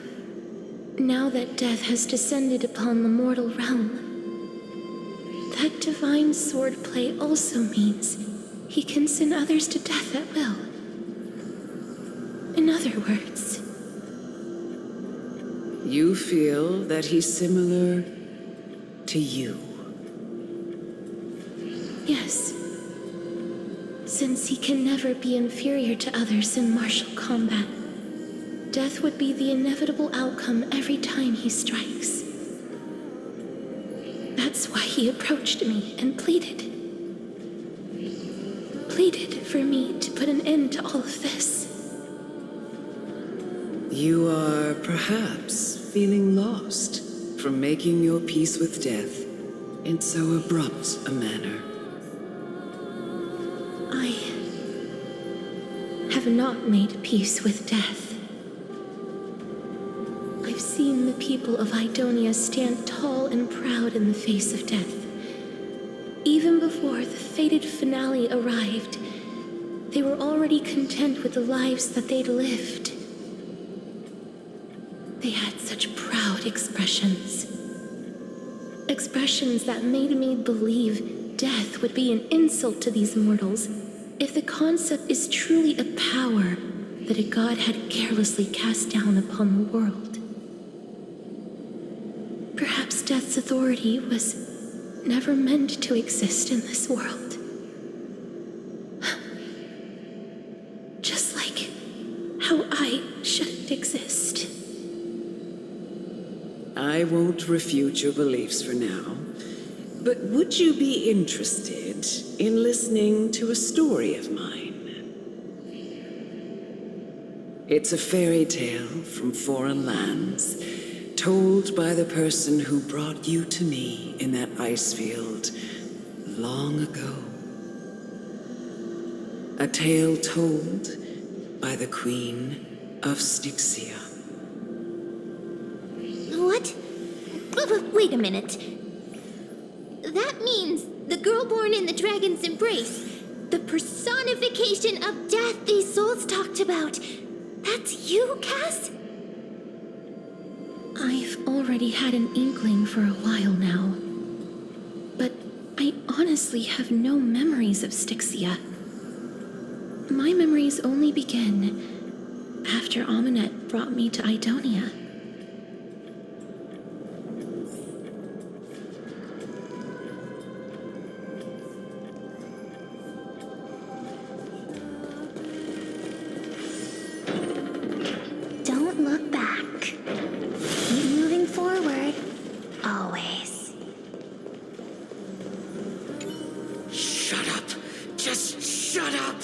now that death has descended upon the mortal realm, that divine swordplay also means he can send others to death at will. In other words, You feel that he's similar to you? yes. Since he can never be inferior to others in martial combat, death would be the inevitable outcome every time he strikes. That's why he approached me and pleaded. Pleaded for me to put an end to all of this. You are perhaps feeling lost from making your peace with death in so abrupt a manner. I have not made peace with death. I've seen the people of Idonia stand tall and proud in the face of death. Even before the fated finale arrived, they were already content with the lives that they'd lived. They had such proud expressions. Expressions that made me believe death would be an insult to these mortals if the concept is truly a power that a god had carelessly cast down upon the world. Perhaps death's authority was never meant to exist in this world. Just like how I shouldn't exist. I won't refute your beliefs for now, but would you be interested in listening to a story of mine? It's a fairy tale from foreign lands, told by the person who brought you to me in that ice field long ago. A tale told by the Queen of Styxia. What? Wait a minute. That means the girl born in the dragon's embrace, the personification of death these souls talked about. That's you, Cass? I've already had an inkling for a while now. But I honestly have no memories of Styxia. My memories only begin after Amunet brought me to Idonia. Don't look back. Keep moving forward. Always. Shut up. Just shut up.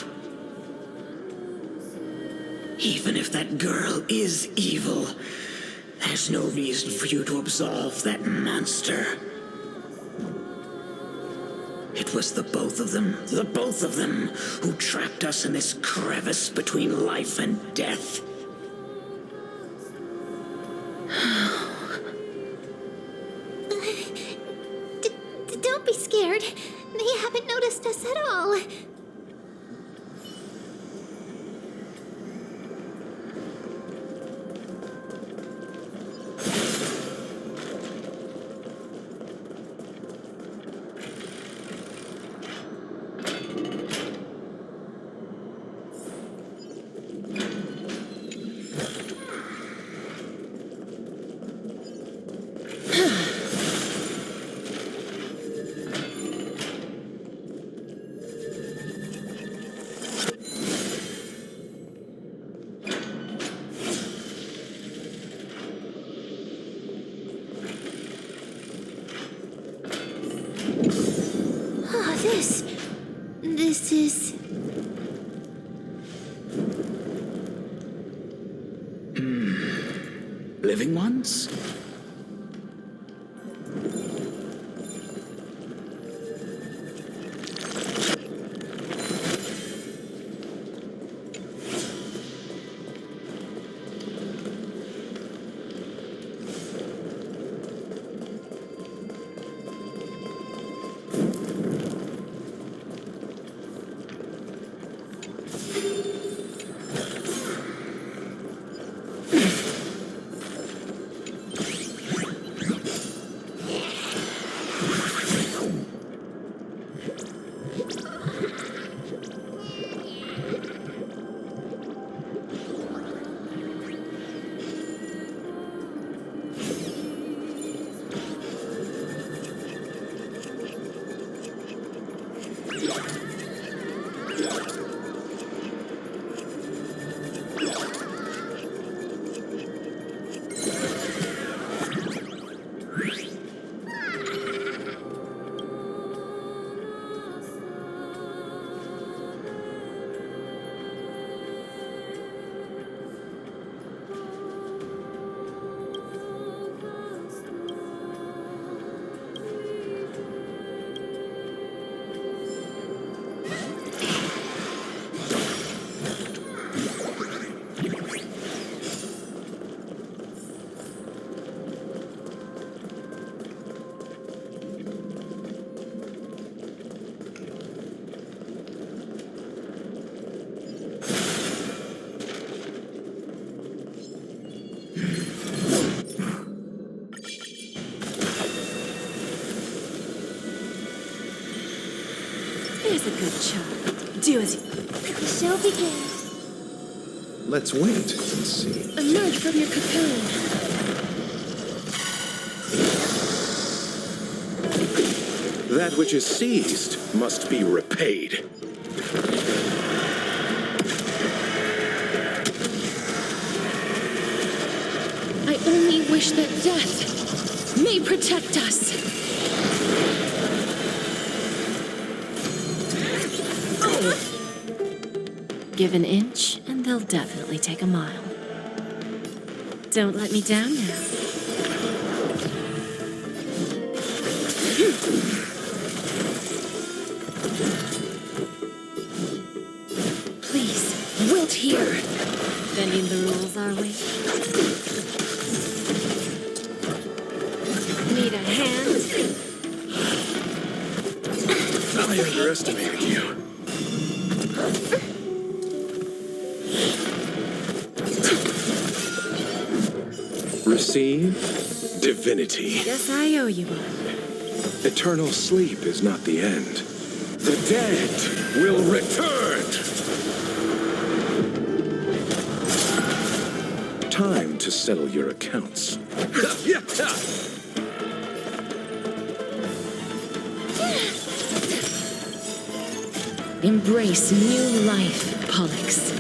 Even if that girl is evil, There's no reason for you to absolve that monster. It was the both of them, who trapped us in this crevice between life and death. Don't be scared. They haven't noticed us at all. This is... Living ones? Here's a good child. Do as you... The show begins. Let's wait and see. Emerge from your cocoon. That which is seized must be repaid. I only wish that death may protect us. Give an inch, and they'll definitely take a mile. Don't let me down now. Please, wilt here. Bending the rules, are we? Need a hand? I underestimated you. Receive divinity. Guess I owe you one. Eternal sleep is not the end. The dead will return. Time to settle your accounts. Embrace new life, Pollux.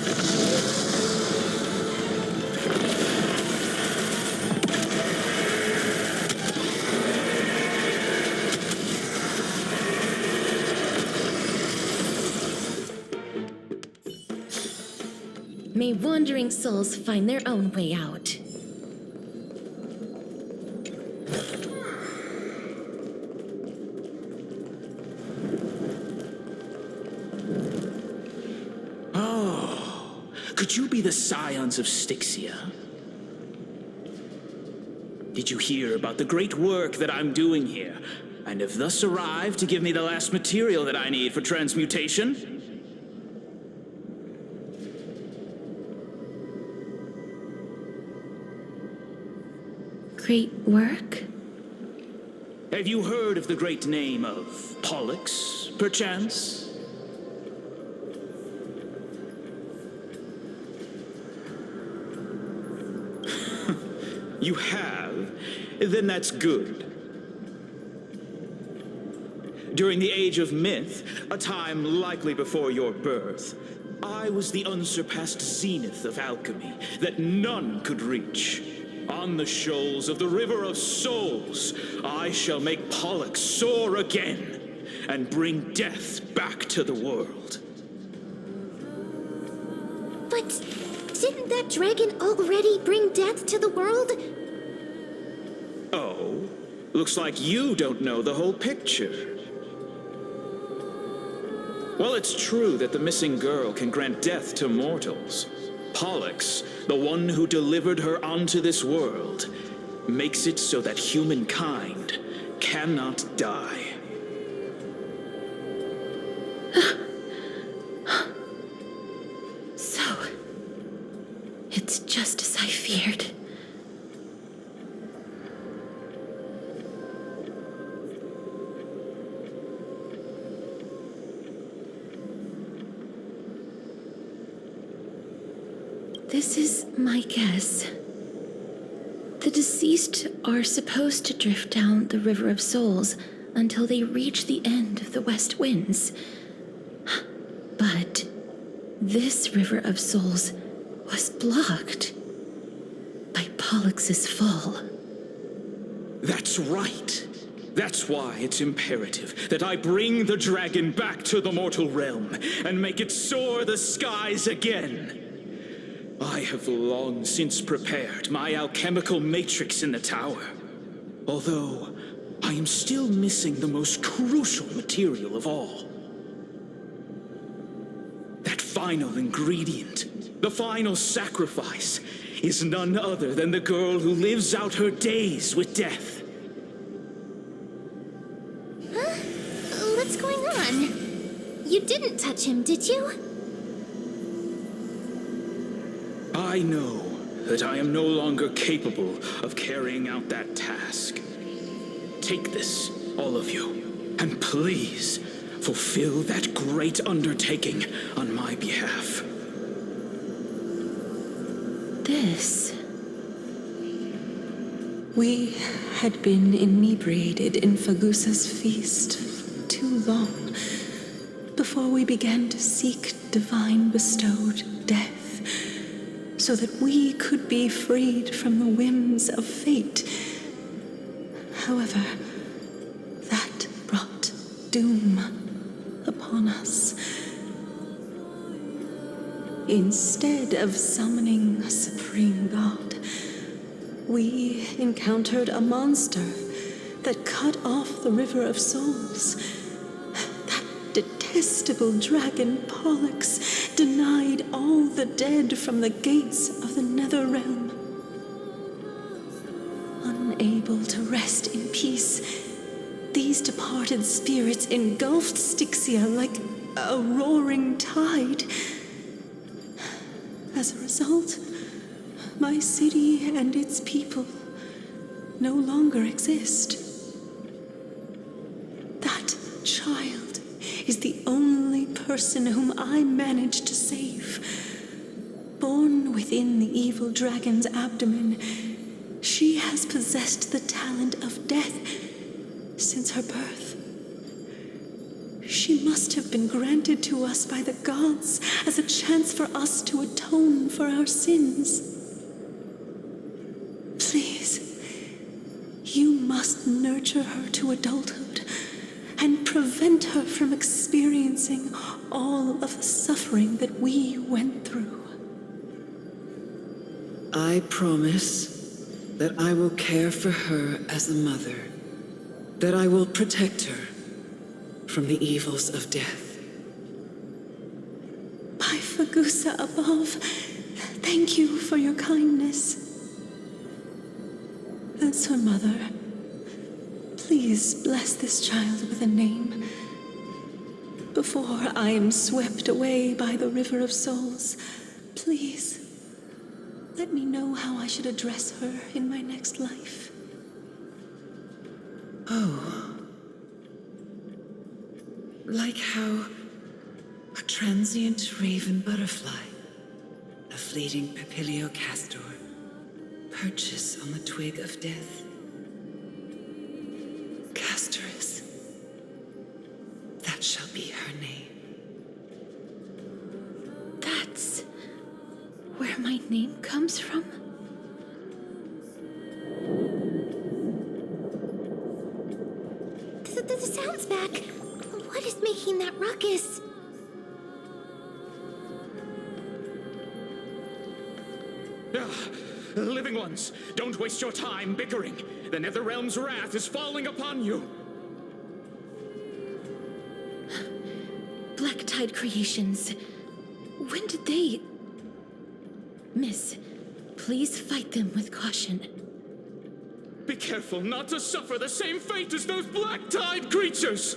May wandering souls find their own way out. Could you be the scions of Styxia? Did you hear about the great work that I'm doing here, and have thus arrived to give me the last material that I need for transmutation? Great work? Have you heard of the great name of Pollux, perchance? You have? Then that's good. During the Age of Myth, a time likely before your birth, I was the unsurpassed zenith of alchemy that none could reach. On the shoals of the River of Souls, I shall make Pollux soar again and bring death back to the world. But didn't that dragon already bring death to the world? Oh, looks like you don't know the whole picture. Well, it's true that the missing girl can grant death to mortals. Pollux, the one who delivered her onto this world, makes it so that humankind cannot die. So, it's just as I feared. This is my guess. The deceased are supposed to drift down the River of Souls until they reach the end of the West Winds. But this River of Souls was blocked by Pollux's fall. That's right. That's why it's imperative that I bring the dragon back to the mortal realm and make it soar the skies again. I have long since prepared my alchemical matrix in the tower, although I am still missing the most crucial material of all. That final ingredient, the final sacrifice, is none other than the girl who lives out her days with death. Huh? What's going on? You didn't touch him, did you? I know that I am no longer capable of carrying out that task. Take this, all of you, and please fulfill that great undertaking on my behalf. This. We had been inebriated in Fagusa's feast for too long before we began to seek divine bestowed death, so that we could be freed from the whims of fate. However, that brought doom upon us. Instead of summoning a supreme god, we encountered a monster that cut off the River of Souls. That detestable dragon Pollux denied all the dead from the gates of the nether realm. Unable to rest in peace, these departed spirits engulfed Styxia like a roaring tide. As a result, my city and its people no longer exist. That child is the only person whom I managed to save. Born within the evil dragon's abdomen, she has possessed the talent of death since her birth. She must have been granted to us by the gods as a chance for us to atone for our sins. Please, you must nurture her to adulthood and prevent her from experiencing all of the suffering that we went through. I promise that I will care for her as a mother, that I will protect her from the evils of death. By Fagusa. Fagusa above, thank you for your kindness. As her mother, please bless this child with a name before I am swept away by the river of souls. Please, let me know how I should address her in my next life. Oh. Like how a transient raven butterfly, a fleeting papilio castor, perches on the twig of death. Castorus. That shall be her name. That's where my name comes from? The sound's back. What is making that ruckus? Living ones, don't waste your time bickering. The Netherrealm's wrath is falling upon you. Black Tide Creations. When did they... Miss, please fight them with caution. Be careful not to suffer the same fate as those Black Tide creatures!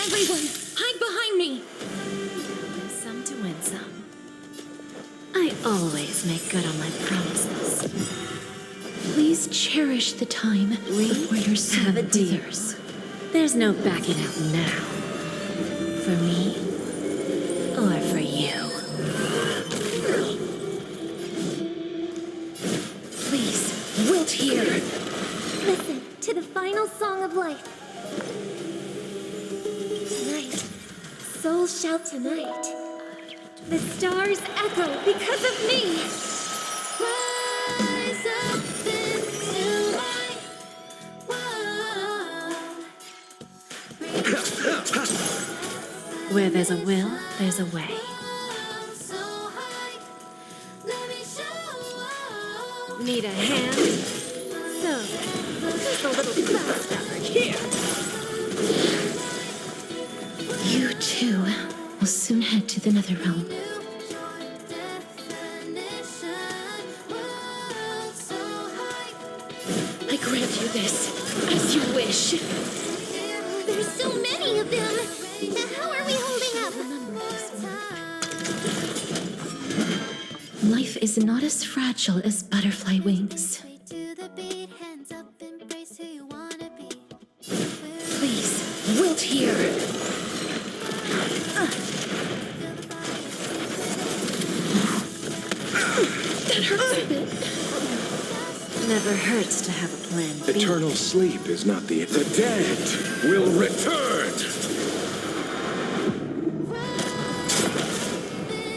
Everyone, hide behind me! Some to win some. I always make good on my promises. Please cherish the time before your soul have a deal. withers. There's no backing out now. For me, or for you. Please, wilt here. Listen to the final song of life. Tonight, souls shout tonight. The stars echo because of me. Rise up into my Where there's a will, there's a way. Need a hand? So, just a little faster here. You too will soon head to the Netherrealm. I grant you this, as you wish. There's so many of them. How are we holding up? Life is not as fragile as butterfly wings. Please, wilt here. That hurts a bit. Never hurts to have a plan B. Eternal sleep is not the dead will return.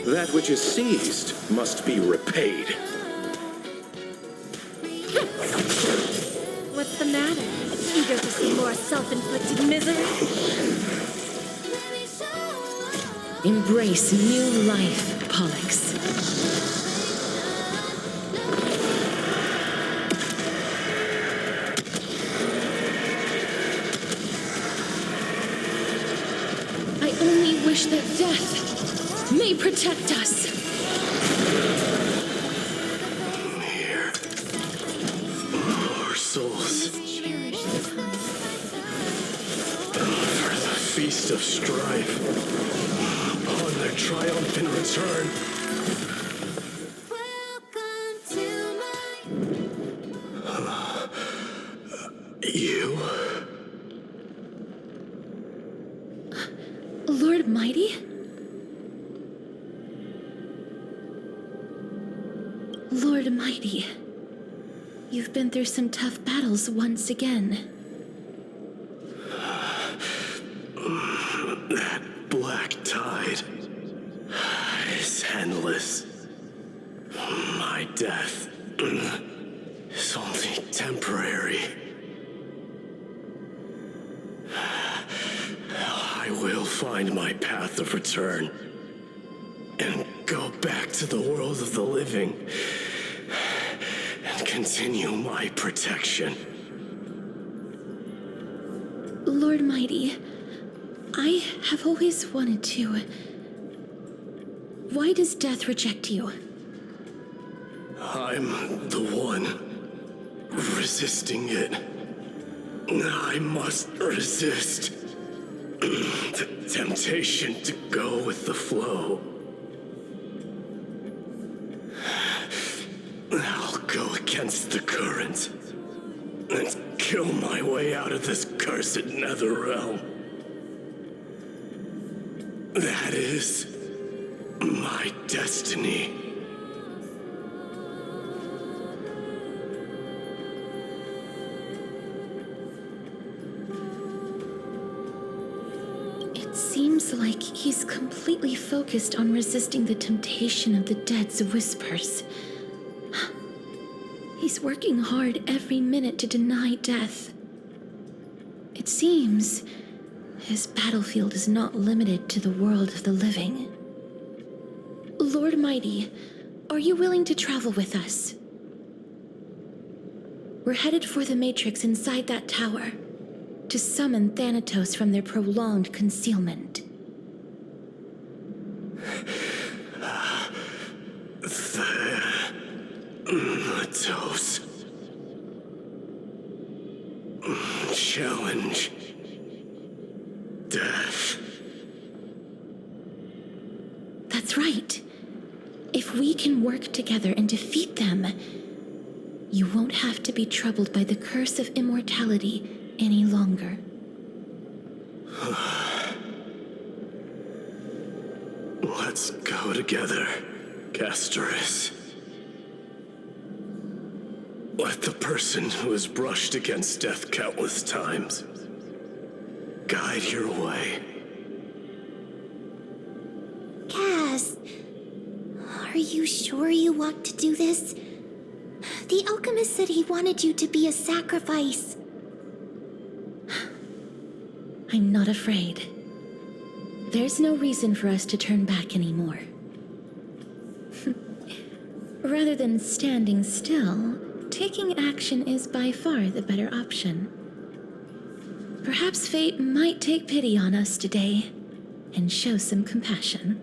That which is seized must be repaid. What's the matter? Eager to see more self-inflicted misery? Embrace new life, Pollux. I only wish that death may protect us. Here. Our souls. For the feast of strife. Upon their triumphant return. You? Lord Mighty? Lord Mighty, you've been through some tough battles once again. That black tide is endless. My death is only temporary. I will find my path of return and go back to the world of the living and continue my protection. Lord Mighty, I have always wanted to. Why does death reject you? I'm the one resisting it. I must resist the temptation to go with the flow. I'll go against the current and kill my way out of this cursed nether realm. That is my destiny. It seems like he's completely focused on resisting the temptation of the dead's whispers. He's working hard every minute to deny death. It seems his battlefield is not limited to the world of the living. Lord Mighty, are you willing to travel with us? We're headed for the Matrix inside that tower, to summon Thanatos from their prolonged concealment. Thanatos. Challenge. Death. That's right. If we can work together and defeat them, you won't have to be troubled by the curse of immortality any longer. Let's go together, Castorus. Let the person who has brushed against death countless times guide your way. Cass, are you sure you want to do this? The alchemist said he wanted you to be a sacrifice. I'm not afraid. There's no reason for us to turn back anymore. Rather than standing still, taking action is by far the better option. Perhaps fate might take pity on us today and show some compassion.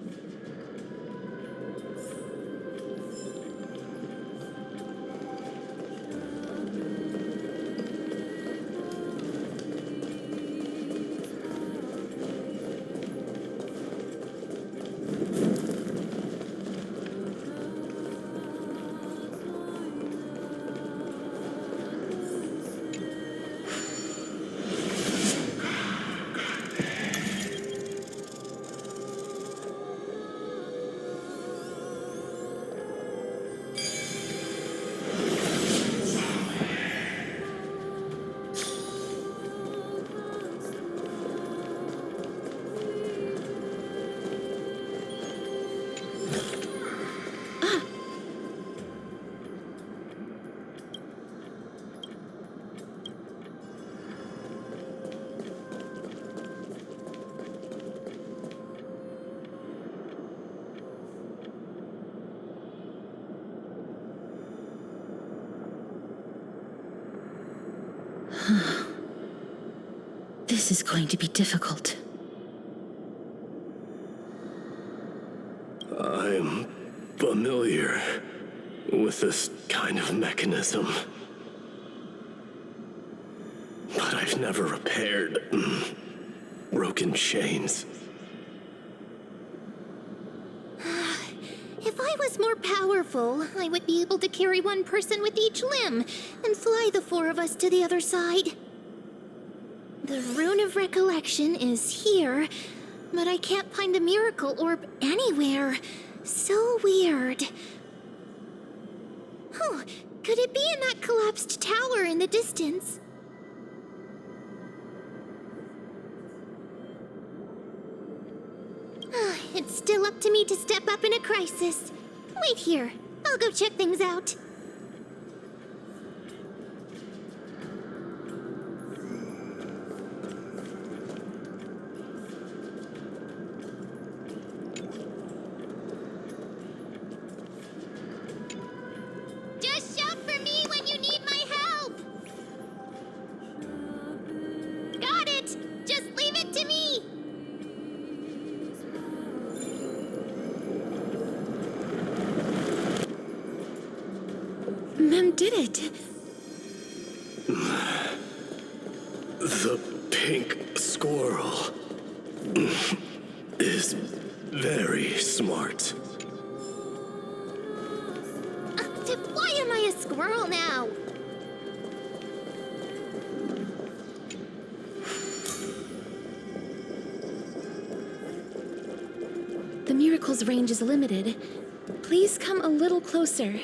This is going to be difficult. I'm familiar with this kind of mechanism. But I've never repaired broken chains. If I was more powerful, I would be able to carry one person with each limb and fly the four of us to the other side. The Rune of Recollection is here, but I can't find the miracle orb anywhere. So weird. Oh, could it be in that collapsed tower in the distance? It's still up to me to step up in a crisis. Wait here. I'll go check things out. Just shout for me when you need my help. Got it. Just leave it to me. did it. The pink squirrel is very smart. Why am I a squirrel now? The miracle's range is limited. Please come a little closer.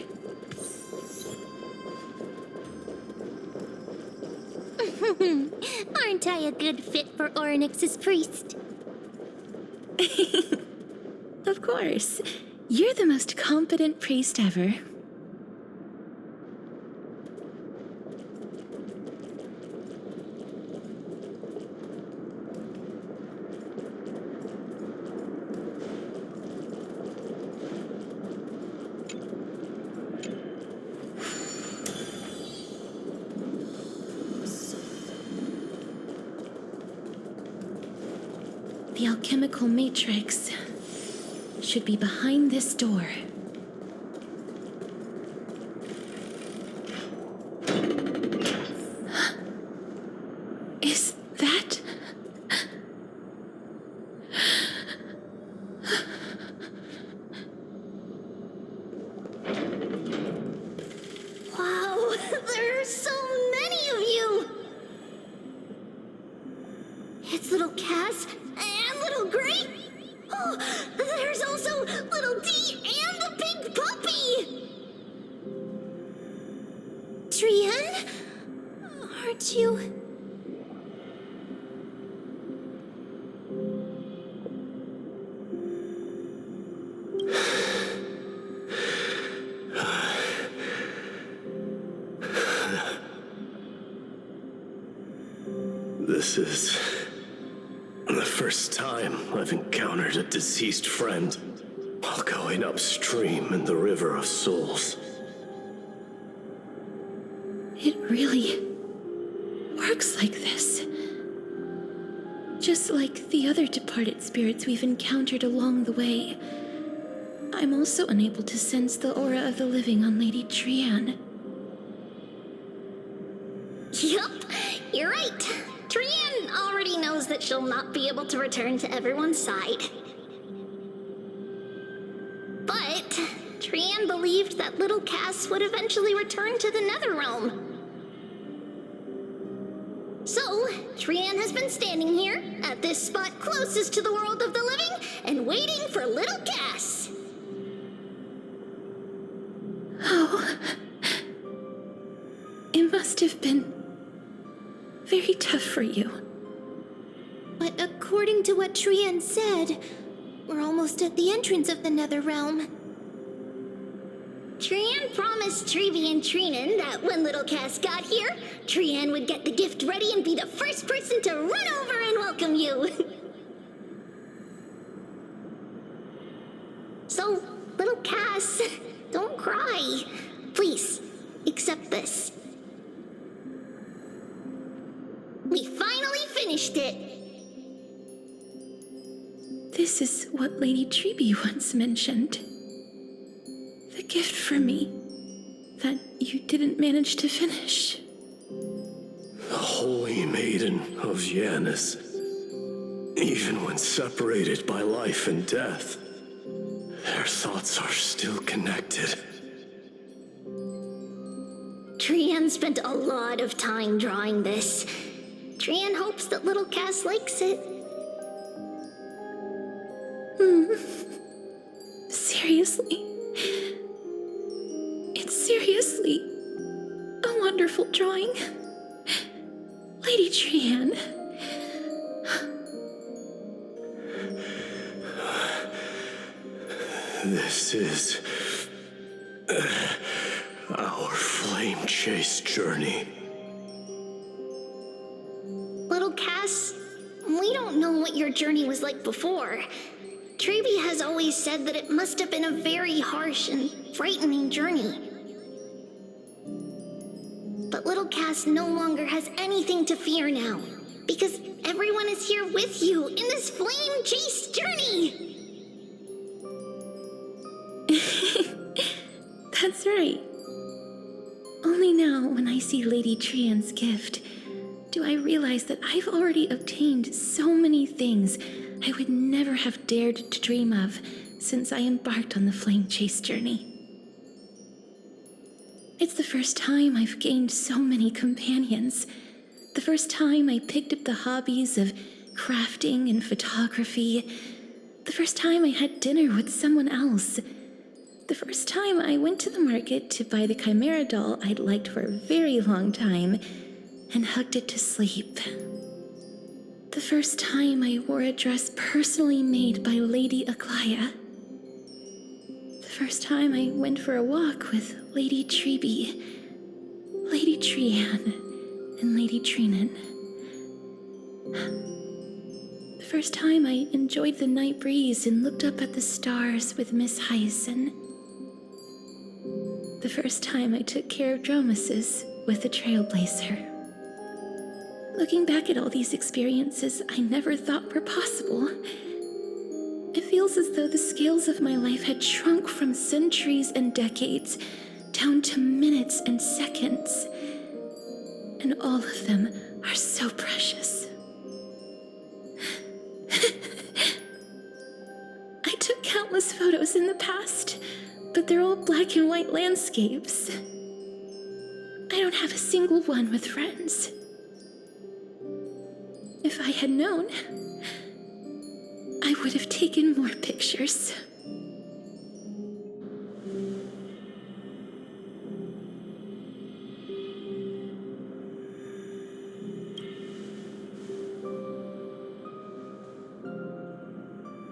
Aren't I a good fit for Orynyx's priest? Of course. You're the most competent priest ever. The alchemical matrix should be behind this door. Is that... Wow, there are so many of you! It's little Cass and little Gray. Oh, there's also little D and the big puppy! Trian? Aren't you... This is the first time I've encountered a deceased friend while going upstream in the River of Souls. It really works like this. Just like the other departed spirits we've encountered along the way, I'm also unable to sense the aura of the living on Lady Trian. Yup, you're right. Trian already knows that she'll not be able to return to everyone's side. But Trian believed that little Cass would eventually return to the Netherrealm. So, Trian has been standing here, at this spot closest to the world of the living, and waiting for little Cass. Oh. It must have been very tough for you. But according to what Trian said, we're almost at the entrance of the Netherrealm. Trian promised Trevi and Trinan that when little Cass got here, Trian would get the gift ready and be the first person to run over and welcome you. So, little Cass, don't cry. Please, accept this. We finally finished it! This is what Lady Treeby once mentioned. The gift for me that you didn't manage to finish. The Holy Maiden of Yanis. Even when separated by life and death, their thoughts are still connected. Trian spent a lot of time drawing this. Trian hopes that little Cass likes it. Seriously? It's seriously a wonderful drawing. Lady Trian. This is our flame chase journey. Little Cass, we don't know what your journey was like before. Treeby has always said that it must have been a very harsh and frightening journey. But little Cass no longer has anything to fear now, because everyone is here with you in this flame chase journey! That's right. Only Only now, when I see Lady Trian's gift, do I realize that I've already obtained so many things I would never have dared to dream of since I embarked on the flame chase journey. It's the first time I've gained so many companions. The first time I picked up the hobbies of crafting and photography. The first time I had dinner with someone else. The first time I went to the market to buy the Chimera doll I'd liked for a very long time and hugged it to sleep. The first time I wore a dress personally made by Lady Aglaya. The first time I went for a walk with Lady Treeby, Lady Trian, and Lady Trinan. The first time I enjoyed the night breeze and looked up at the stars with Miss Hyacinth. The first time I took care of Dromesis with the Trailblazer. Looking back at all these experiences I never thought were possible, it feels as though the scales of my life had shrunk from centuries and decades down to minutes and seconds. And all of them are so precious. I took countless photos in the past, but they're all black and white landscapes. I don't have a single one with friends. If I had known, I would have taken more pictures.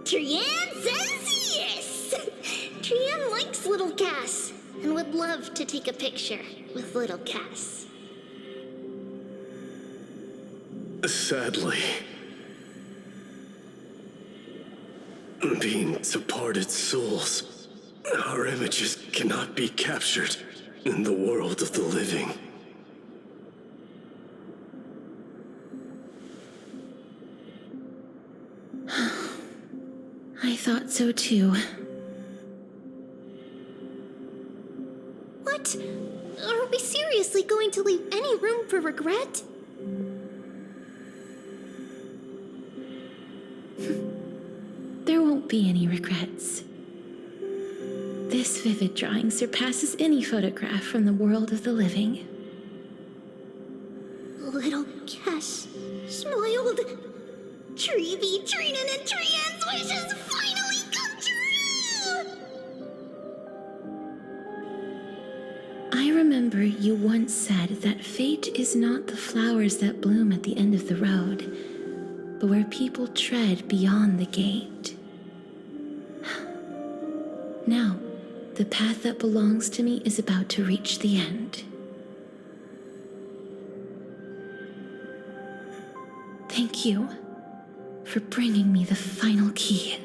Trian says yes! Trian likes little Cass and would love to take a picture with little Cass. Sadly, being departed souls, our images cannot be captured in the world of the living. I thought so too. What? Are we seriously going to leave any room for regret? There won't be any regrets. This vivid drawing surpasses any photograph from the world of the living. Little Cass smiled. Treeby, Trinan, and Trian's wishes finally come true! I remember you once said that fate is not the flowers that bloom at the end of the road, but where people tread beyond the gate. Now, the path that belongs to me is about to reach the end. Thank you for bringing me the final key.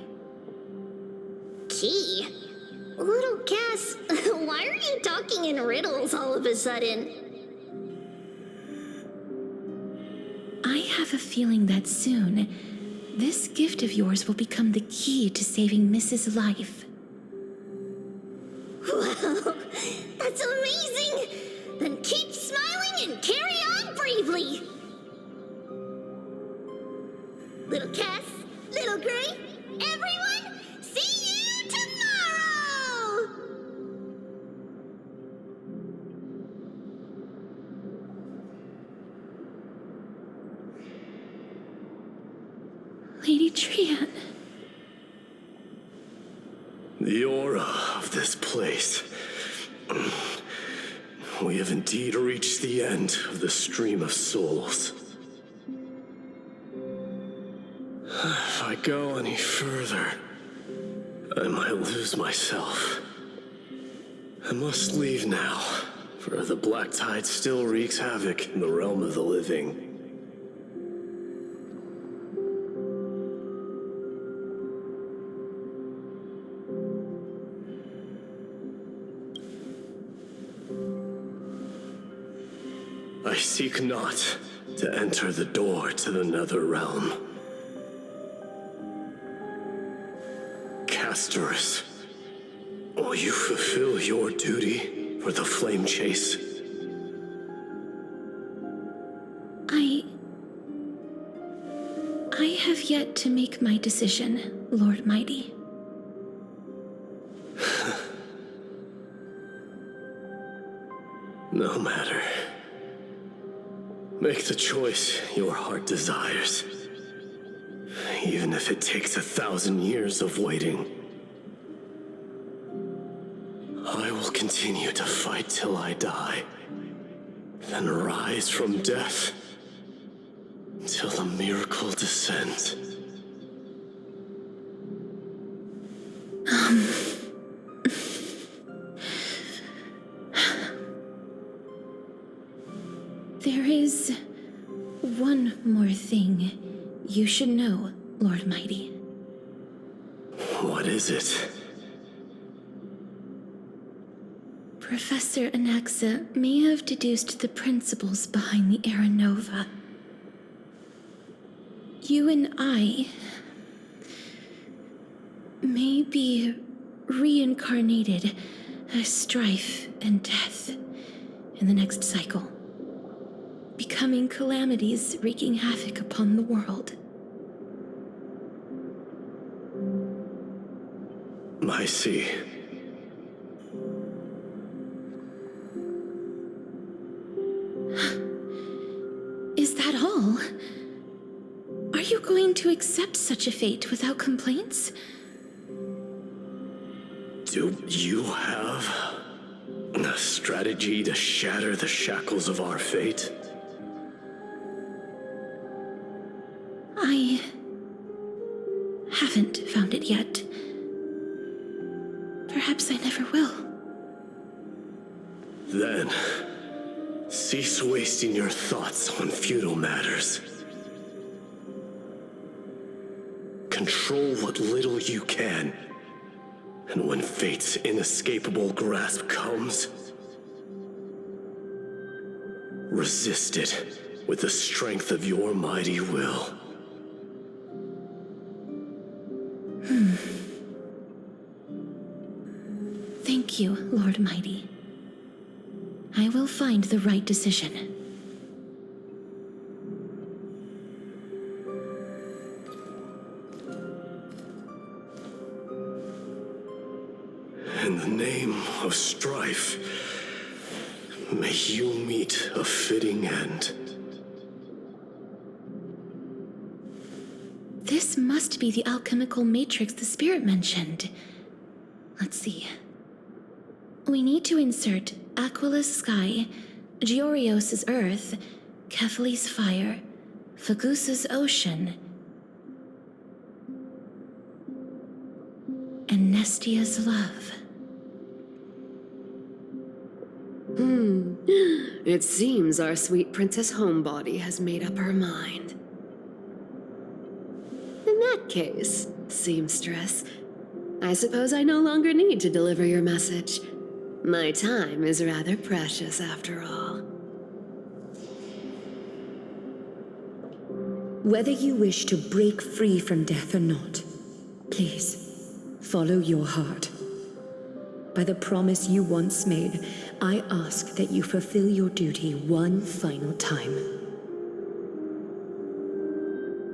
Key? Little Cass, why are you talking in riddles all of a sudden? I have a feeling that soon, this gift of yours will become the key to saving Mrs. Life. Wow, that's amazing! Then keep smiling and carry on bravely! Little Cass, Little Gray, everyone, see you tomorrow! Lady Trian. The aura of this place. We have indeed reached the end of the stream of souls. If I go any further, I might lose myself. I must leave now, for the black tide still wreaks havoc in the realm of the living. I seek not to enter the door to the nether realm. Castorus, will you fulfill your duty for the flame chase? I have yet to make my decision, Lord Mighty. No matter. Make the choice your heart desires. Even if it takes 1,000 years of waiting. I will continue to fight till I die. Then rise from death till the miracle descends. There is one more thing you should know, Lord Mighty. What is it? Professor Anaxa may have deduced the principles behind the Era Nova. You and I may be reincarnated as strife and death in the next cycle, becoming calamities wreaking havoc upon the world. I see. Is that all? Are you going to accept such a fate without complaints? Do you have a strategy to shatter the shackles of our fate? I haven't found it yet. Perhaps I never will. Then, cease wasting your thoughts on futile matters. Control what little you can. And when fate's inescapable grasp comes, resist it with the strength of your mighty will. Thank you, Lord Mighty. I will find the right decision. In the name of strife, may you meet a fitting end. This must be the alchemical matrix the spirit mentioned. Let's see. We need to insert Aquila's sky, Georios' earth, Kephali's fire, Fagusa's ocean, and Nestia's love. It seems our sweet Princess Homebody has made up her mind. In that case, seamstress, I suppose I no longer need to deliver your message. My time is rather precious, after all. Whether you wish to break free from death or not, please follow your heart. By the promise you once made, I ask that you fulfill your duty one final time.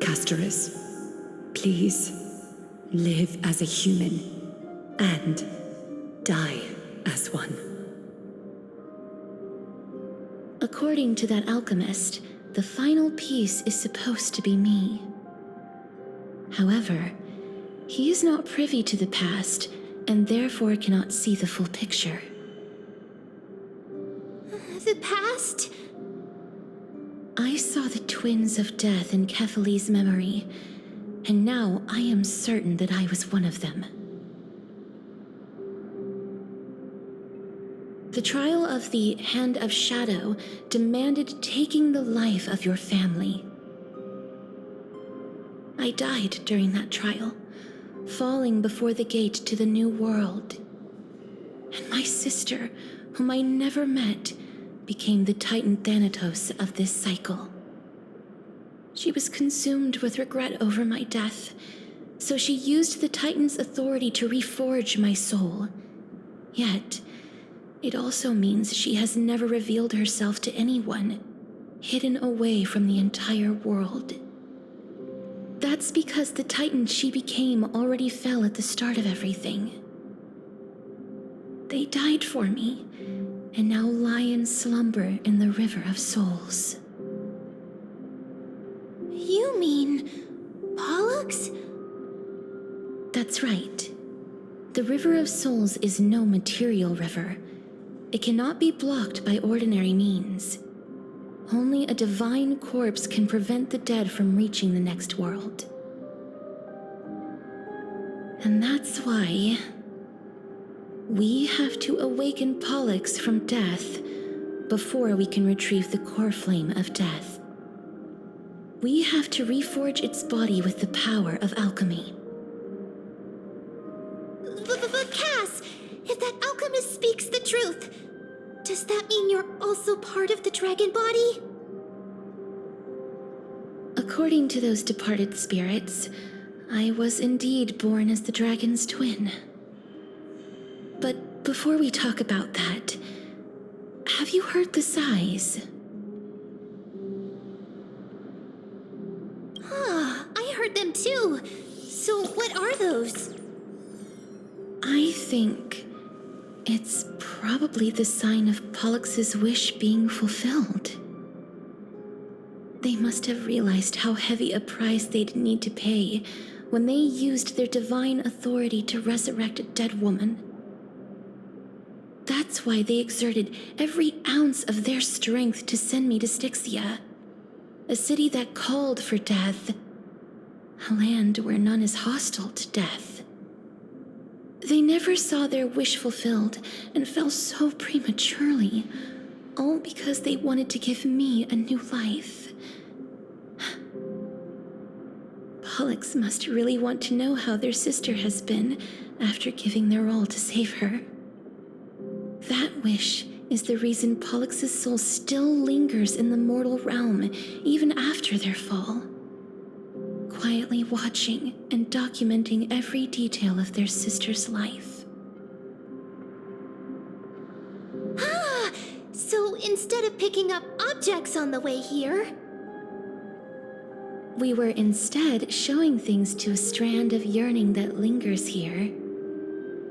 Castorus, please live as a human and die as one. According to that alchemist, the final piece is supposed to be me. However, he is not privy to the past and therefore cannot see the full picture. The past? I saw the twins of death in Kephali's memory, and now I am certain that I was one of them. The trial of the Hand of Shadow demanded taking the life of your family. I died during that trial, falling before the gate to the new world. And my sister, whom I never met, became the Titan Thanatos of this cycle. She was consumed with regret over my death, so she used the Titan's authority to reforge my soul. Yet, it also means she has never revealed herself to anyone, hidden away from the entire world. That's because the Titan she became already fell at the start of everything. They died for me, and now lie in slumber in the River of Souls. You mean Pollux? That's right. The River of Souls is no material river. It cannot be blocked by ordinary means. Only a divine corpse can prevent the dead from reaching the next world. And that's why we have to awaken Pollux from death before we can retrieve the core flame of death. We have to reforge its body with the power of alchemy. But Cass, if that alchemist speaks the truth, does that mean you're also part of the dragon body? According to those departed spirits, I was indeed born as the dragon's twin. But before we talk about that, have you heard the sighs? I heard them too. So what are those? I think it's probably the sign of Pollux's wish being fulfilled. They must have realized how heavy a price they'd need to pay when they used their divine authority to resurrect a dead woman. That's why they exerted every ounce of their strength to send me to Styxia, a city that called for death, a land where none is hostile to death. They never saw their wish fulfilled and fell so prematurely, all because they wanted to give me a new life. Pollux must really want to know how their sister has been after giving their all to save her. That wish is the reason Pollux's soul still lingers in the mortal realm even after their fall, quietly watching and documenting every detail of their sister's life. So instead of picking up objects on the way here, we were instead showing things to a strand of yearning that lingers here.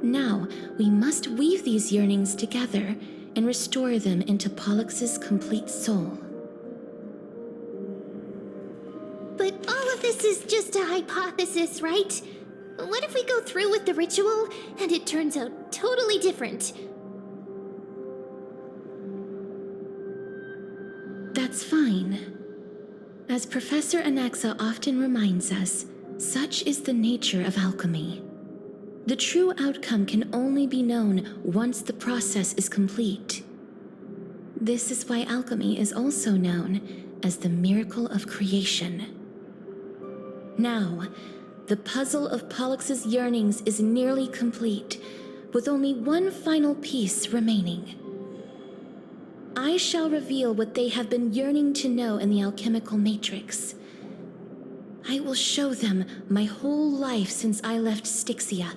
Now, we must weave these yearnings together and restore them into Pollux's complete soul. but all of this is just a hypothesis, right? What if we go through with the ritual and it turns out totally different? That's fine. As Professor Anaxa often reminds us, such is the nature of alchemy. The true outcome can only be known once the process is complete. This is why alchemy is also known as the miracle of creation. Now, the puzzle of Pollux's yearnings is nearly complete, with only one final piece remaining. I shall reveal what they have been yearning to know in the alchemical matrix. I will show them my whole life since I left Styxia.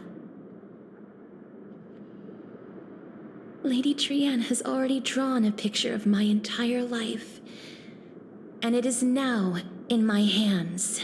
Lady Trianne has already drawn a picture of my entire life, and it is now in my hands.